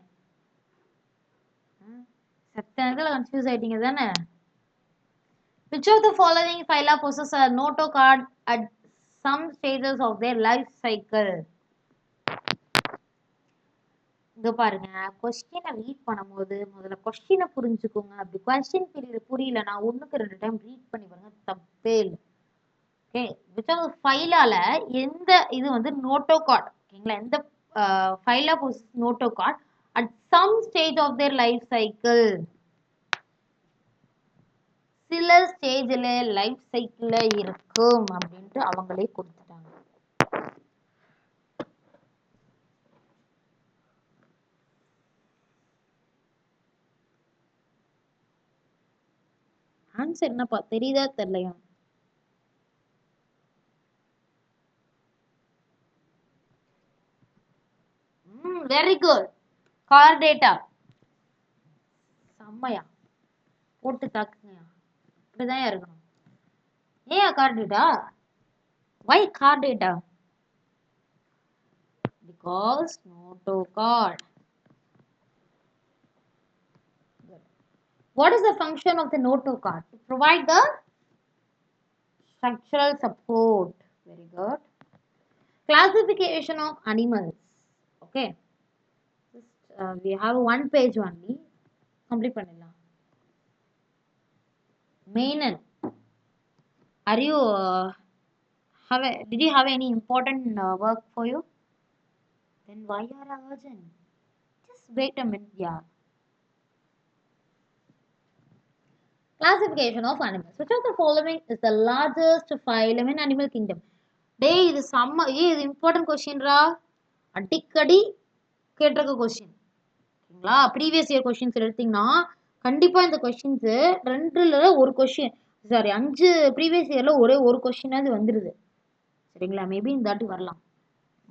சத்த நேரத்துல கன்ஃபியூஸ் ஆயிட்டீங்க தானே? Which of the following phyla possess a notocard at some stages of their life cycle? இங்க பாருங்க, கொஸ்டினை ரீட் பண்ணும்போது முதல்ல கொஸ்டினை புரிஞ்சுக்கோங்க. அப்படி கொஸ்டின் புரியலன்னா 1க்கு 2 டைம் ரீட் பண்ணி பாருங்க, தப்பே இல்லை. ஓகே, விச் ஆஃப் ஃபைலால எந்த இது வந்து நோட்டோகார்ட், ஓகேங்களா, எந்த phyla possess notochord at some stage of their life cycle, சில ஸ்டேஜில் லைஃப் சைக்கிளில் இருக்கும் அப்படின்ட்டு அவங்களே கொடுத்துட்டாங்க. ஆன்சர் என்னப்பா தெரியுதா தெரியலையா? Very good. Chordata. செம்மையா போட்டு தாக்குங்கயா. இப்படிதான் இருக்கணும். ஏன் chordata? Why chordata? Because Noto card. Good. What is the function of the Noto card? To provide the structural support. Very good. Classification of animals. Okay. Just, we have one page only. Complete பண்ணிடலாம். Mainan. Are you did you have any important work for you? Then why you are urgent? Just wait a minute, yeah. Classification of animals. Which of the following is the largest phylum in animal kingdom? டேய் இது செம்ம இது இம்பார்ட்டன்ட் கொஸ்டின்ரா. அடிக்கடி கேட்டிருக்க கொஸ்டின். ஓகேங்களா? ப்ரீவியஸ் இயர் கொஸ்டின்ஸ் எடுத்தீங்கன்னா கண்டிப்பா இந்த கொஸ்டின்ஸ் 2ல ஒரு கொஸ்டின் சாரி 5 ப்ரீவியஸ் இயர்ல ஒரே ஒரு கொஸ்டினாவது வந்துருது. சரிங்களா? மேபி இந்த தாட்டி வரலாம்.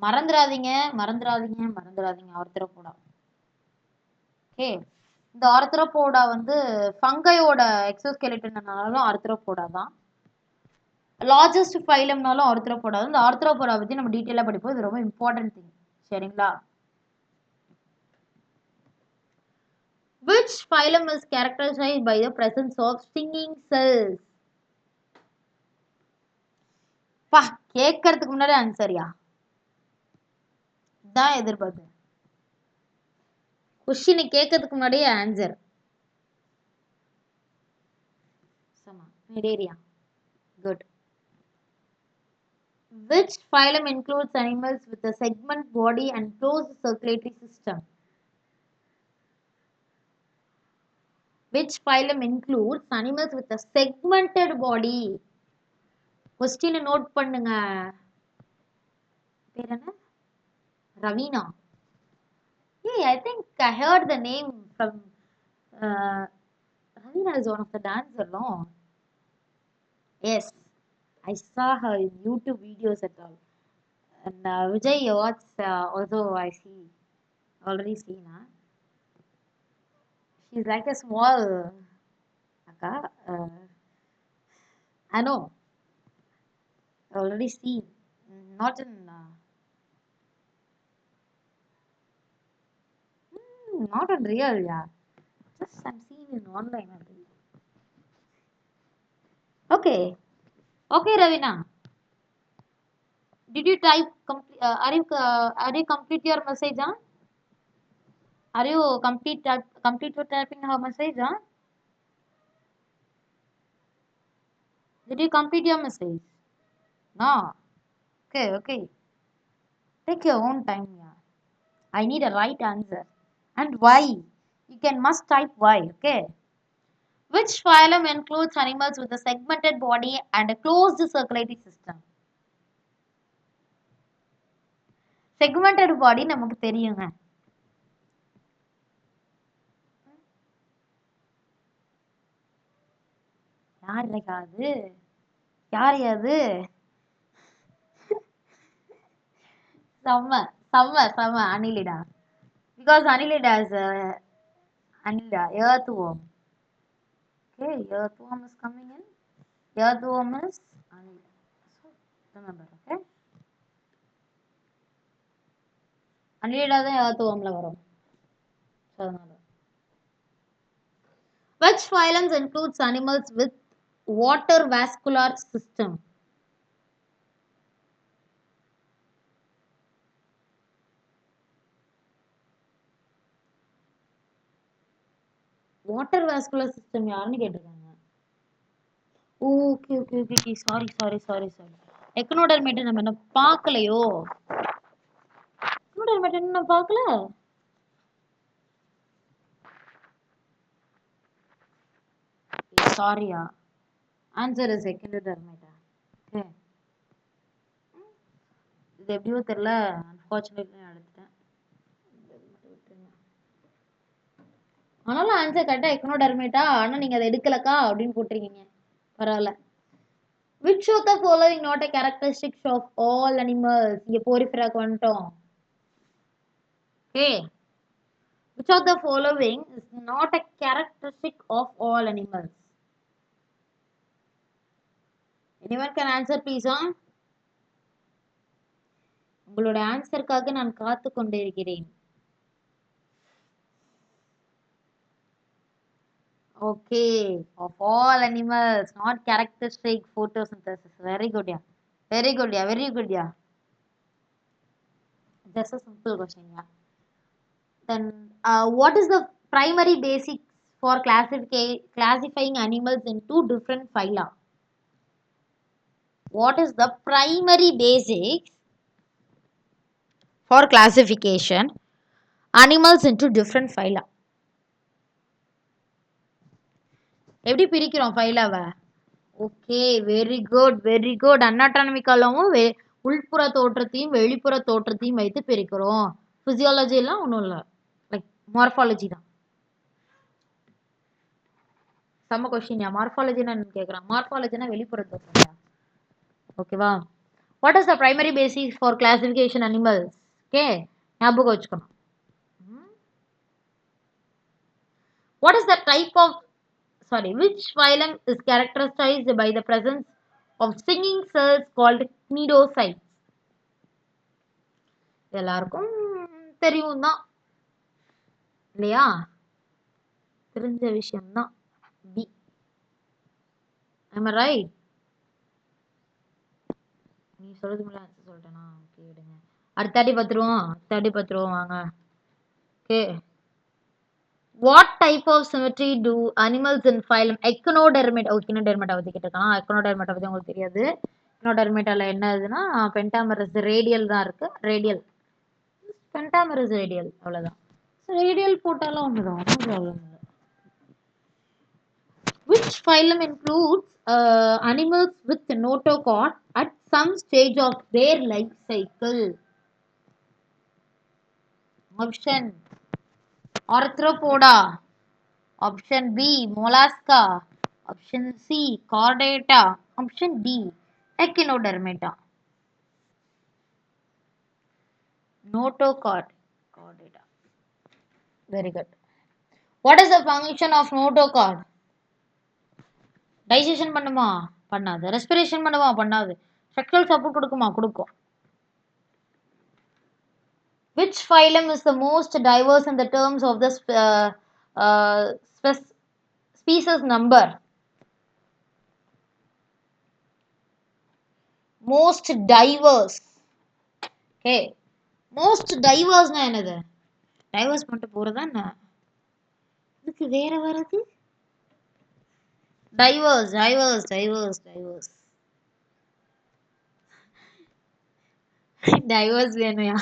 மறந்துடாதீங்க மறந்துடாதீங்க மறந்துடாதீங்க ஆர்த்தரோபோடா. ஓகே. இந்த ஆர்த்தரோபோடா வந்து ஃபங்கையோட எக்ஸோஸ்கெலிட்டன்னாலும் ஆர்த்தரோபோடா தான். லார்ஜஸ்ட் ஃபைலம்னாலும் ஆர்த்தரோபோடா. இந்த ஆர்த்தரோபோடா பற்றி நம்ம டீட்டெயிலாக படிப்போம். இது ரொம்ப இம்பார்ட்டன்ட் திங். சரிங்களா? Which phylum is characterized by the presence of stinging cells? பா கேட்கறதுக்கு முன்னாடி ஆன்சரியா தான் எதிர்பார்த்தேன். கொஸ்டினை கேட்கறதுக்கு முன்னாடியே ஆன்சர். சமா மெடேரியா. Good. Which phylum includes animals with a segment body and closed circulatory system? Which phylum includes animals with a segmented body? கொஸ்டினை நோட் பண்ணுங்க. பேர் என்ன? Raveena. Hey, I think I heard the name from Ravina is one of the dancer, no? Yes, I saw her in YouTube videos at all. And Vijay Yachts also I see already seen her. She's like a small akka. I know already seen. Not in not in real, yeah. Just I'm seeing in online only. Okay, okay, Ravina. Did you type? Are you complete your message? Huh? Are you complete for typing her message? Huh? Did you complete your message? No. Okay, okay. Take your own time, yeah. I need a right answer. And why? You can must type why, okay? Which phylum includes animals with a segmented body and a closed circulatory system? Segmented body நமக்கு தெரியுங்க. யார் அது? யார் அது? செம்ம Annelida. Because Annelida is Annelida, earthworm. Okay, earthworm is coming in. Earthworm is Annelida. So remember, okay? Annelida தான் earthwormல வரும். So அதனால. Which phylums includes animals with water vascular system? Water vascular system யாருன்னு கேட்டிருக்காங்க. Okay okay okay okay sorry. எக்கனோடர்மேட்டை நம்ம என்ன பார்க்கலையோ? எக்கனோடர்மேட்டை இன்னும் பார்க்கல. சாரியா. Answer is Echinodermata. ஓகே. இது எப்படியோ தெரியல. அன்ஃபார்ச்சுனேட்லி நான் எடுத்துட்டேன். ஆனாலும் ஆன்சர் கரெக்டா எக்கனோடர்மேட்டா, ஆனா நீங்க அதை எடுக்கலக்கா அப்படின்னு போட்டிருக்கீங்க. பரவாயில்ல. Which of the following not a characteristic of all animals? இங்க போரிஃபெராக்கு வந்துட்டோம். Okay. Which of the following is not a characteristic of all animals? Anyone can answer please? உங்களோட ஆன்சருக்காக நான் காத்து கொண்டிருக்கிறேன். Okay, of all animals, not characteristic, photosynthesis. Very good, yeah. Very good, yeah. Very good, yeah. That's a simple question, yeah. Then, what is the primary basics for classifying animals into different phyla? What is the primary basics for classification animals into different phyla? எப்படி பிரிக்கிறோம் ஃபைலாவை? Okay, very good, very good. அன்னாட்டானமிக்காலும் உள்புற தோற்றத்தையும் வெளிப்புற தோற்றத்தையும் வைத்து பிரிக்கிறோம். பிசியாலஜி எல்லாம் ஒன்றும் இல்லை, லைக் மார்ஃபாலஜி தான். செம்ம கொஸ்டின்யா. மார்ஃபாலஜினா என்னன்னு கேட்குறான். மார்ஃபாலஜினா வெளிப்புற தோற்றம். ஓகேவா? What is the primary basis for classification animals? Okay, ஞாபகம் வச்சுக்கணும். What is the type of which phylum is characterized by the presence of stinging cells called cnidocytes? எல்லாருக்கும் தெரியும் தான் இல்லையா? தெரிஞ்ச விஷயம் தான். பி. am I right? நீ சொல்றது முன்னாடி ஆன்சர் சொல்லிட்டேனா? ஓகே, விடுங்க. அடுத்தாடி பத்துருவோம் வாங்க. Okay. What type of symmetry do animals in phylum Echinodermata? Echinodermata பத்தி கேட்டிருக்கான். Echinodermata பத்தி உங்களுக்கு தெரியாது. Echinodermataல என்ன இதுன்னா பென்டாமரஸ் ரேடியல் தான் இருக்கு. ரேடியல் பென்டாமரஸ் ரேடியல், அவ்வளவுதான். ரேடியல் போட்டாலும் ஒண்ணுதான், ஒன்றும் ப்ராப்ளம் இல்லை. Which phylum includes animals with notochord at some stage of their life cycle? Option Arthropoda, option B Mollusca, option C Chordata, option D Echinodermata. Notochord, Chordata. Very good. What is the function of notochord? Digestion பண்ணுமா? பண்ணாது. ரெஸ்பிரேஷன் பண்ணுமா? பண்ணாது. செக்ஷுவல் சப்போர்ட் கொடுக்குமா? கொடுக்கும். Which phylum is the most diverse in the terms of the species number? Most diverse. Okay. Most diverse na என்னது? Diverse மட்டும் போறதா என்ன? இதுக்கு வேற வருது? Diverse. Diverse வேணும்யா.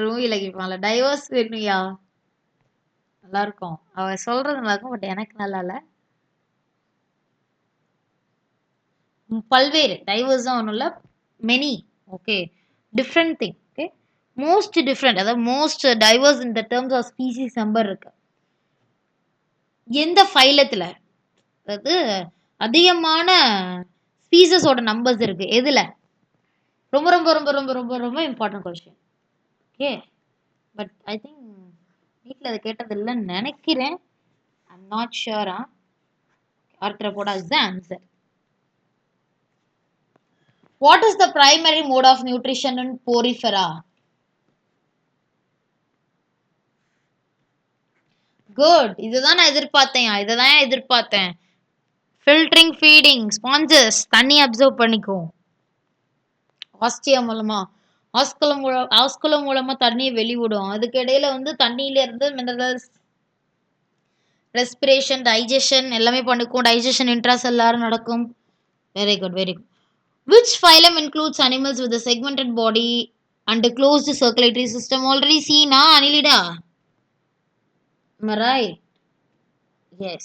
ரூமில கேட்பான்ல, டைவர்ஸ் வேணும்யா. நல்லா இருக்கும். அவ சொல்றது நல்லா இருக்கும், பட் எனக்கு நல்லா இல்ல. பல்வேறு, டைவர்ஸ் தான் ஒன்றும் இல்லை, many. Okay, different thing. Okay, most different, அதாவது most diverse in the terms of species number இருக்கு. எந்த ஃபைலத்தில், அதாவது அதிகமான ஸ்பீசஸோட நம்பர்ஸ் இருக்கு எதுல? ரொம்ப ரொம்ப ரொம்ப ரொம்ப ரொம்ப ரொம்ப important question. Okay, but I think வீட்டில் அதை கேட்டது இல்லைன்னு நினைக்கிறேன். ஐம் நாட் ஷியூரா. Arthropoda is the answer. What is the primary mode of nutrition in Porifera? Good. இதுதான் நான் எதிர்பார்த்தேன். Filtering, feeding, sponges, தண்ணி அப்சர்வ் பண்ணிக்கும். ஆஸ்டியா மூலமா, ஆஸ்குலம் மூலமா தண்ணியை வெளிவிடும். அதுக்கு இடையில வந்து தண்ணியில இருந்து மினரல்ஸ், ரெஸ்பிரேஷன், டைஜஷன் எல்லாமே பண்ணிக்கும். டைஜஷன் இன்ட்ராசெல்லார் நடக்கும். Very good, very good. Which phylum includes animals with a segmented body and a closed circulatory system? Already seen, Anilida? Am I right? Yes.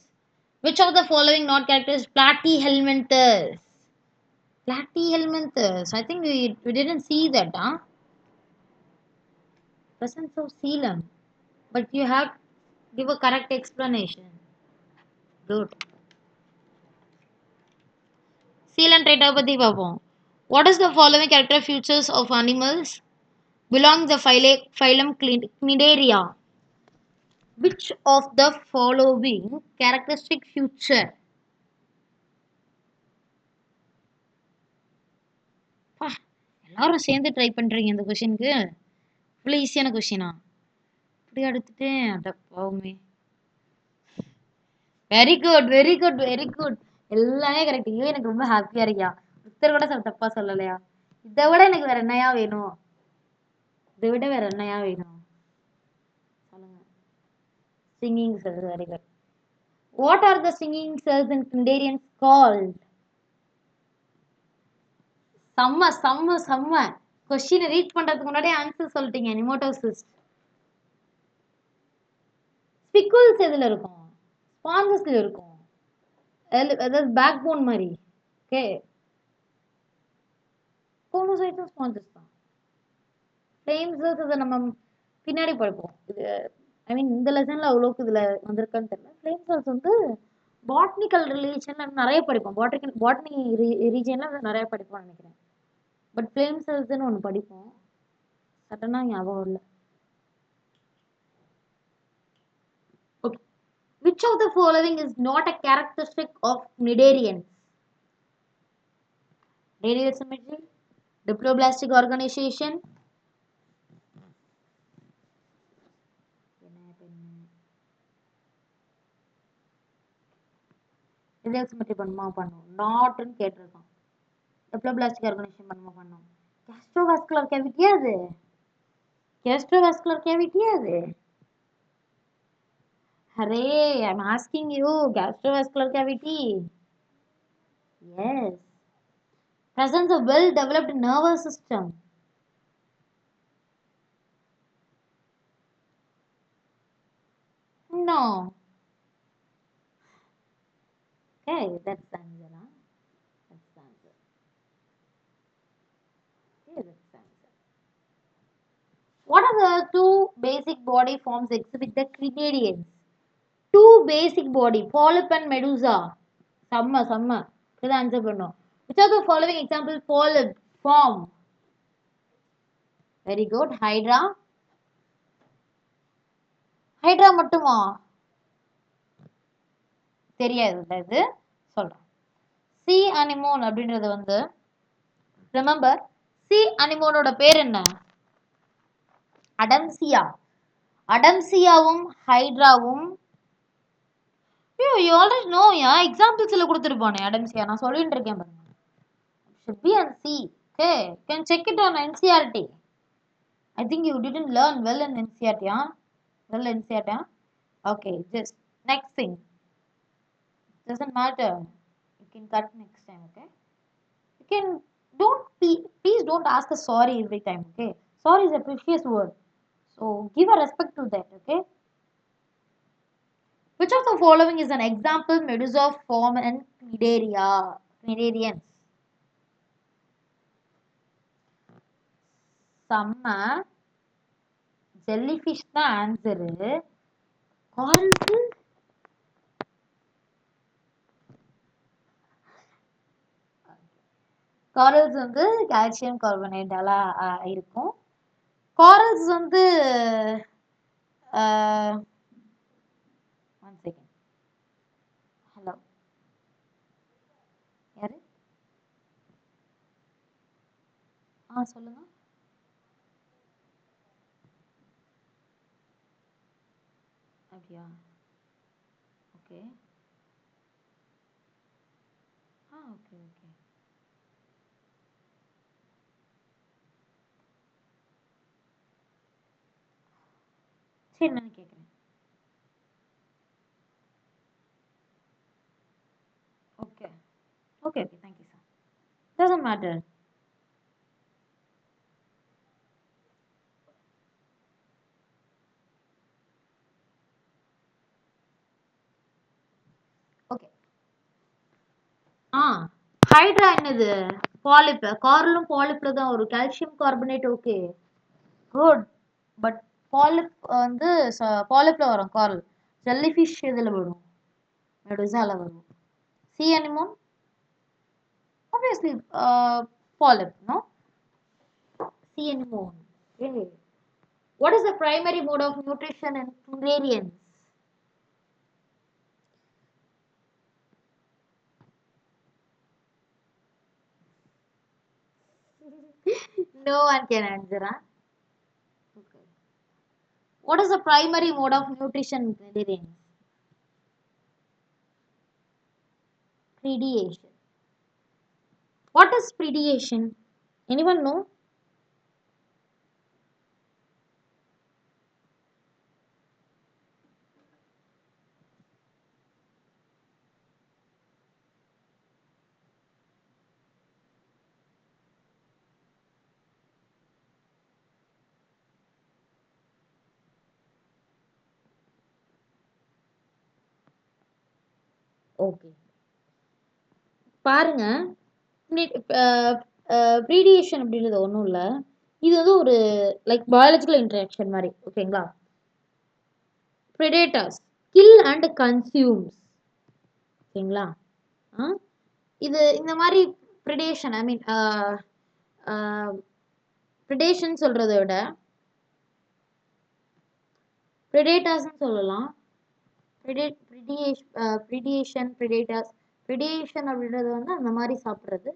Which of the following not characterized Platyhelminthes? Platyhelminthes. I think we didn't see that, Presence of coelom. But you have Give a correct explanation. Good. Seal and trait பத்தி பார்ப்போம். What is the following character features of animals belong the phylum Cnidaria? Which of the following characteristic feature? பா, எல்லாரும் சேர்ந்து ட்ரை பண்றீங்க இந்த கொஸ்டினுக்கு. இவ்வளோ ஈஸியான கொஸ்டினா? இப்படி எடுத்துட்டேன் அட பாவமே. Very good very good very good. எல்லாமே கரெக்ட். ஐயோ எனக்கு ரொம்ப ஹாப்பியா இருக்கியா. உத்தர கூட தப்பா சொல்லலையா. இதை விட எனக்கு வேற என்னையா வேணும்? இதை விட வேற என்னையா வேணும் சொல்லுங்க. Singing cells, very good. What are the singing cells in Cnidarians called? செம்ம செம்ம செம்ம. கொஸ்டினை ரீட் பண்றதுக்கு முன்னாடியே ஆன்சர் சொல்லிட்டீங்க. நிமோட்டோசிஸ். ஸ்பிக்குல்ஸ் எதுல இருக்கும்? ஸ்பாஞ்சஸ்ல இருக்கும். அதாவது பேக் போன் மாதிரி. ஓகே, கோனோசைட்டும் ஸ்பாஞ்சஸ் தான். ஃப்ளேம் செல்ஸ் அதை நம்ம பின்னாடி படிப்போம். இது ஐ மீன் இந்த லெசன்ல அவ்வளோக்கு இதுல வந்திருக்கான்னு தெரியல. ஃப்ளேம் செல்ஸ் வந்து பாட்னிக்கல் ரிலேஷன்ல நிறைய படிப்போம். பாட்னி ரீஜன்ல நிறைய படிப்போம்னு நினைக்கிறேன். பட் ஃப்ளேம் செல்ஸ்னு ஒன்று படிப்போம். சட்டனா ஞாபகம் இல்லை. Okay. Which of the following is not a characteristic of Cnidarians? Radial symmetry, diploblastic organization. Radial symmetry பண்ணுமா பண்ணும். நாட்னு கேட்டிருக்கான். Diploblastic organization பண்ணுமா பண்ணும். Gastrovascular cavity அது. Gastrovascular cavity அது. Array, I'm asking you, gastrovascular cavity. Yes. Presence of well-developed nervous system. No. Okay, that's the answer. Huh? That's the answer. Okay, that's the answer. What are the two basic body forms exhibit the Cnidarians? Two basic body, polyp and medusa. Samma, samma. இதுதான் ஆன்சர் பண்ணும். Which are the following example polyp form? Very good. Hydra. Hydra மட்டுமா? தெரியாது இது சொல்றேன். சி அனிமோன் அப்படின்றது வந்து ரிமெம்பர், சி அனிமோனோட பேர் என்ன? அடம்சியா. அடம்சியாவும் ஹைட்ராவும் you already know யா, எக்ஸாம்பிள்ஸ்ல கொடுத்துருப்பானே அடம்சியா. நான் சொல்லிட்டு இருக்கேன் பாருங்க. Should be and see. Okay, you can check it on NCERT. I think you didn't learn well in NCERT, yeah? Well NCERT, yeah? Okay, just next thing. Doesn't matter. You can cut next time, okay? You can please don't ask a sorry every time, okay? Sorry is a precious word. So give a respect to that, okay? Which of the following is an example medusa form and Cnidarians? செம்ம. ஜெல்லிஃபிஷ் தான் ஆன்சரு. காரல்ஸ் காரல்ஸ் வந்து கால்சியம் கார்பனேட்டால இருக்கும். காரல்ஸ் வந்து ஒன் செகண்ட். ஹலோ, யாரு? சொல்லுங்க. அப்படியா? ஓகே. Okay okay. சரி, நான் கேட்குறேன். Okay okay okay, thank you sir. Doesn't matter. Okay. Hydra என்னது? பாலிப். காரலும் பாலிப்ல தான் வரும். Calcium carbonate. Okay good. But polyp வந்து பாலிப்ல வரும் காரல். ஜெல்லிஃபிஷ் இதில் வரும், மெடுசால வரும். C anemone obviously polyp, no? Sea anemone. Okay. What is the primary mode of nutrition in cnidarians? No one can answer. Huh? Okay. What is the primary mode of nutrition in cnidarians? Predation. What is predation? Anyone know? Okay. பாருங்க, ப்ரீடியேஷன் அப்படின்றது ஒன்றும் இல்லை. இது வந்து ஒரு லைக் பயாலஜிக்கல் இன்ட்ராக்ஷன் மாதிரி. ஓகேங்களா? predators kill and consumes. ஓகேங்களா? இது இந்த மாதிரி predation, ஐ மீன் predation சொல்றதை விட predators சொல்லலாம். predation, predators. predation அப்படின்றது வந்து அந்த மாதிரி சாப்பிட்றது.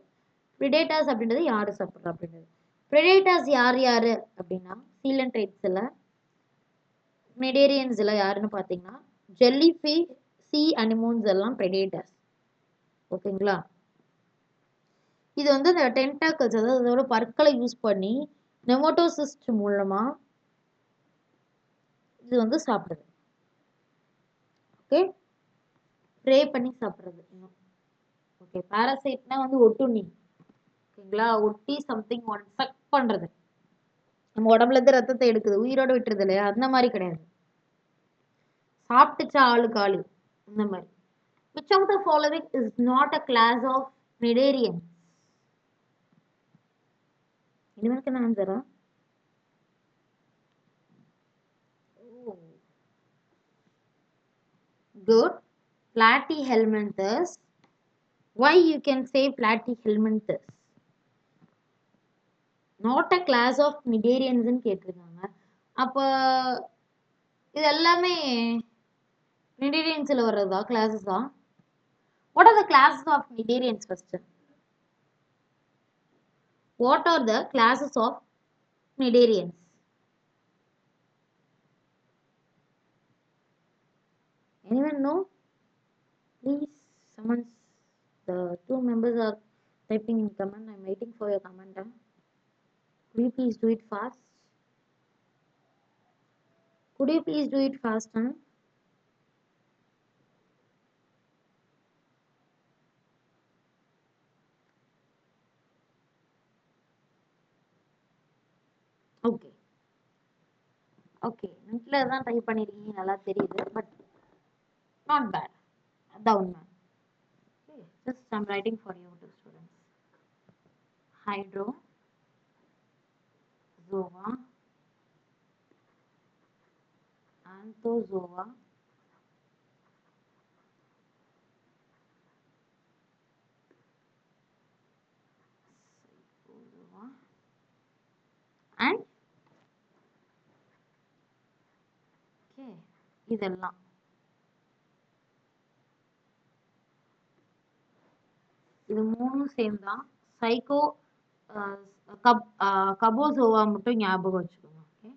predators அப்படின்றது யாரு சாப்பிட்றா அப்படின்றது. predators யார் யாரு அப்படின்னா சீலன்ட்ரைட்ஸில் cnidariansல யாருன்னு பார்த்தீங்கன்னா ஜெல்லிஃபிஷ், சி அனிமோன்ஸ் எல்லாம் predators. ஓகேங்களா? இது வந்து இந்த டென்டாக்கிள்ஸ், அதாவது அதோட பற்களை யூஸ் பண்ணி நெமோட்டோசிஸ்ட் மூலமா இது வந்து சாப்பிடுது. ஓகே, ப்ரே பண்ணி சாப்பிடுறது. ஓகே, பாராசைட்னா வந்து ஒட்டுண்ணி. ஓகேங்களா? ஒட்டி சம்திங் ஒன் சக் பண்றது. நம்ம உடம்புல இருந்து ரத்தத்தை எடுக்குது, உயிரோட விட்டுறது இல்லையா? அந்த மாதிரி கிடையாது. சாப்பிட்டுச்சா ஆளுக்கு ஆளு இந்த மாதிரி. Which of the following is not a class of cnidarians? Anyone can answer? Good. Platyhelminthes. Why you can say platyhelminthes? Not a class of cnidarians ன்னு கேட்டிருக்காங்க. அப்போ இது எல்லாமே cnidariansல வர்றதா, கிளாஸஸா? What are the classes of cnidarians first? What are the classes of cnidarians? Anyone know? Please, someone. The two members are typing in comment. I'm waiting for your comment. Could you please do it fast? Could you please do it fast? Okay okay, நெட்டில் தான் டைப் பண்ணியிருக்கீங்க, நல்லா தெரியுது. பட் நாட் பேட், அதான் உண்மை. Just I'm writing for you to students. Hydro zoa, anthozoa, and okay, இதெல்லாம் இது மூணும் சேம் தான். சைக்கோ கபோசோவா மட்டும் ஞாபகம் வச்சுக்கோங்க. ஓகே,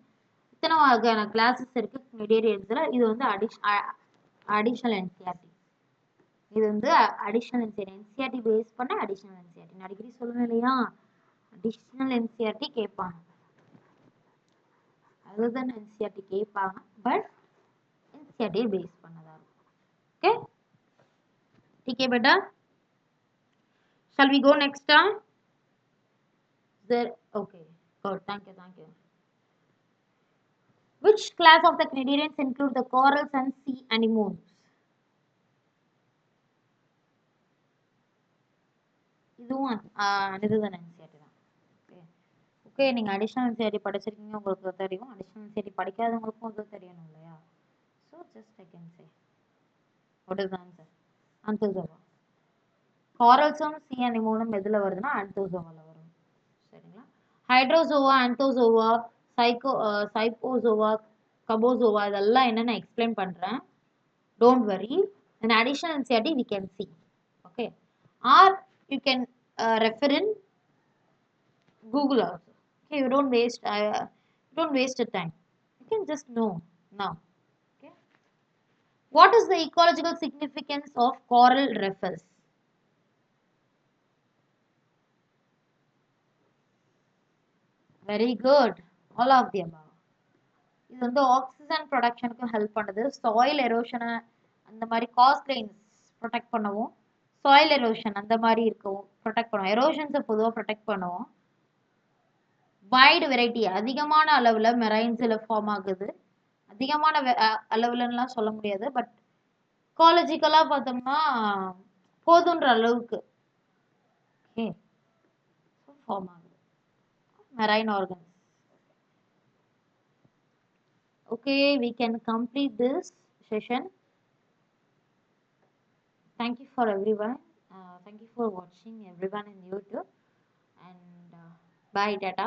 இத்தனை வகையான கிளாஸஸ் இருக்கு cnidariansல. இது வந்து அடிஷனல் என்சிஆர்டி. இது வந்து அடிஷனல் என்சிஆர்டி பேஸ் பண்ண அடிஷனல் என்சிஆர்டி. நான் அடிக்கடி சொல்லணும் இல்லையா, அடிஷனல் என்சிஆர்டி கேட்பாங்க, அதுதான் என்சிஆர்டி கேட்பாங்க, பட் என்சிஆர்டியை பேஸ் பண்ணதா இருக்கும். ஓகே, ठीक है बेटा. Shall we go next? There. Okay, good. Thank you. Which class of the cnidarians include the corals and sea anemones? இதுவும் இதுதான் என்சிஆர்டி தான். ஓகே, நீங்கள் அடிஷனல் என்சிஆர்டி படிச்சிருக்கீங்க, உங்களுக்கு தெரியும். அடிஷனல் என்சிஆர்டி படிக்காதவங்களுக்கும் அது தெரியணும் இல்லையா? So just I can say. What is the answer? Anthozoa. Coralsum, sea anemonem எதுல வருதுன்னா ஆந்தோசோவால வரும். சரிங்களா? ஹைட்ரோசோவா, ஆந்தோசோவா, சைப்போசோவா, கபோசோவா இதெல்லாம் என்னன்னு எக்ஸ்பிளைன் பண்றேன். Don't worry. In addition NCERT we can see. Okay. Or you can refer in Google also. Okay, you don't waste your time. You can just know now. Okay. What is the ecological significance of coral reefs? Very good. All of the above. இது வந்து ஆக்சிஜன் ப்ரொடக்ஷனுக்கு ஹெல்ப் பண்ணுது. சாயில் எரோஷனை அந்த மாதிரி காஸ்ட் லைன்ஸ் ப்ரொடெக்ட் பண்ணுவோம். சாயில் எரோஷன் அந்த மாதிரி இருக்கும் ப்ரொடெக்ட் பண்ணுவோம். எரோஷன்ஸை பொதுவாக ப்ரொடெக்ட் பண்ணுவோம். வைடு வெரைட்டி அதிகமான அளவில் மெரைன்ஸில் ஃபார்ம் ஆகுது. அதிகமான அளவுலலாம் சொல்ல முடியாது. பட் இக்காலஜிக்கலாக பார்த்தோம்னா போதுன்ற அளவுக்கு ஓகே ஃபார்ம் ஆகுது marine organs. Okay, we can complete this session. Thank you for everyone. Thank you for watching everyone in YouTube. And bye, Tata.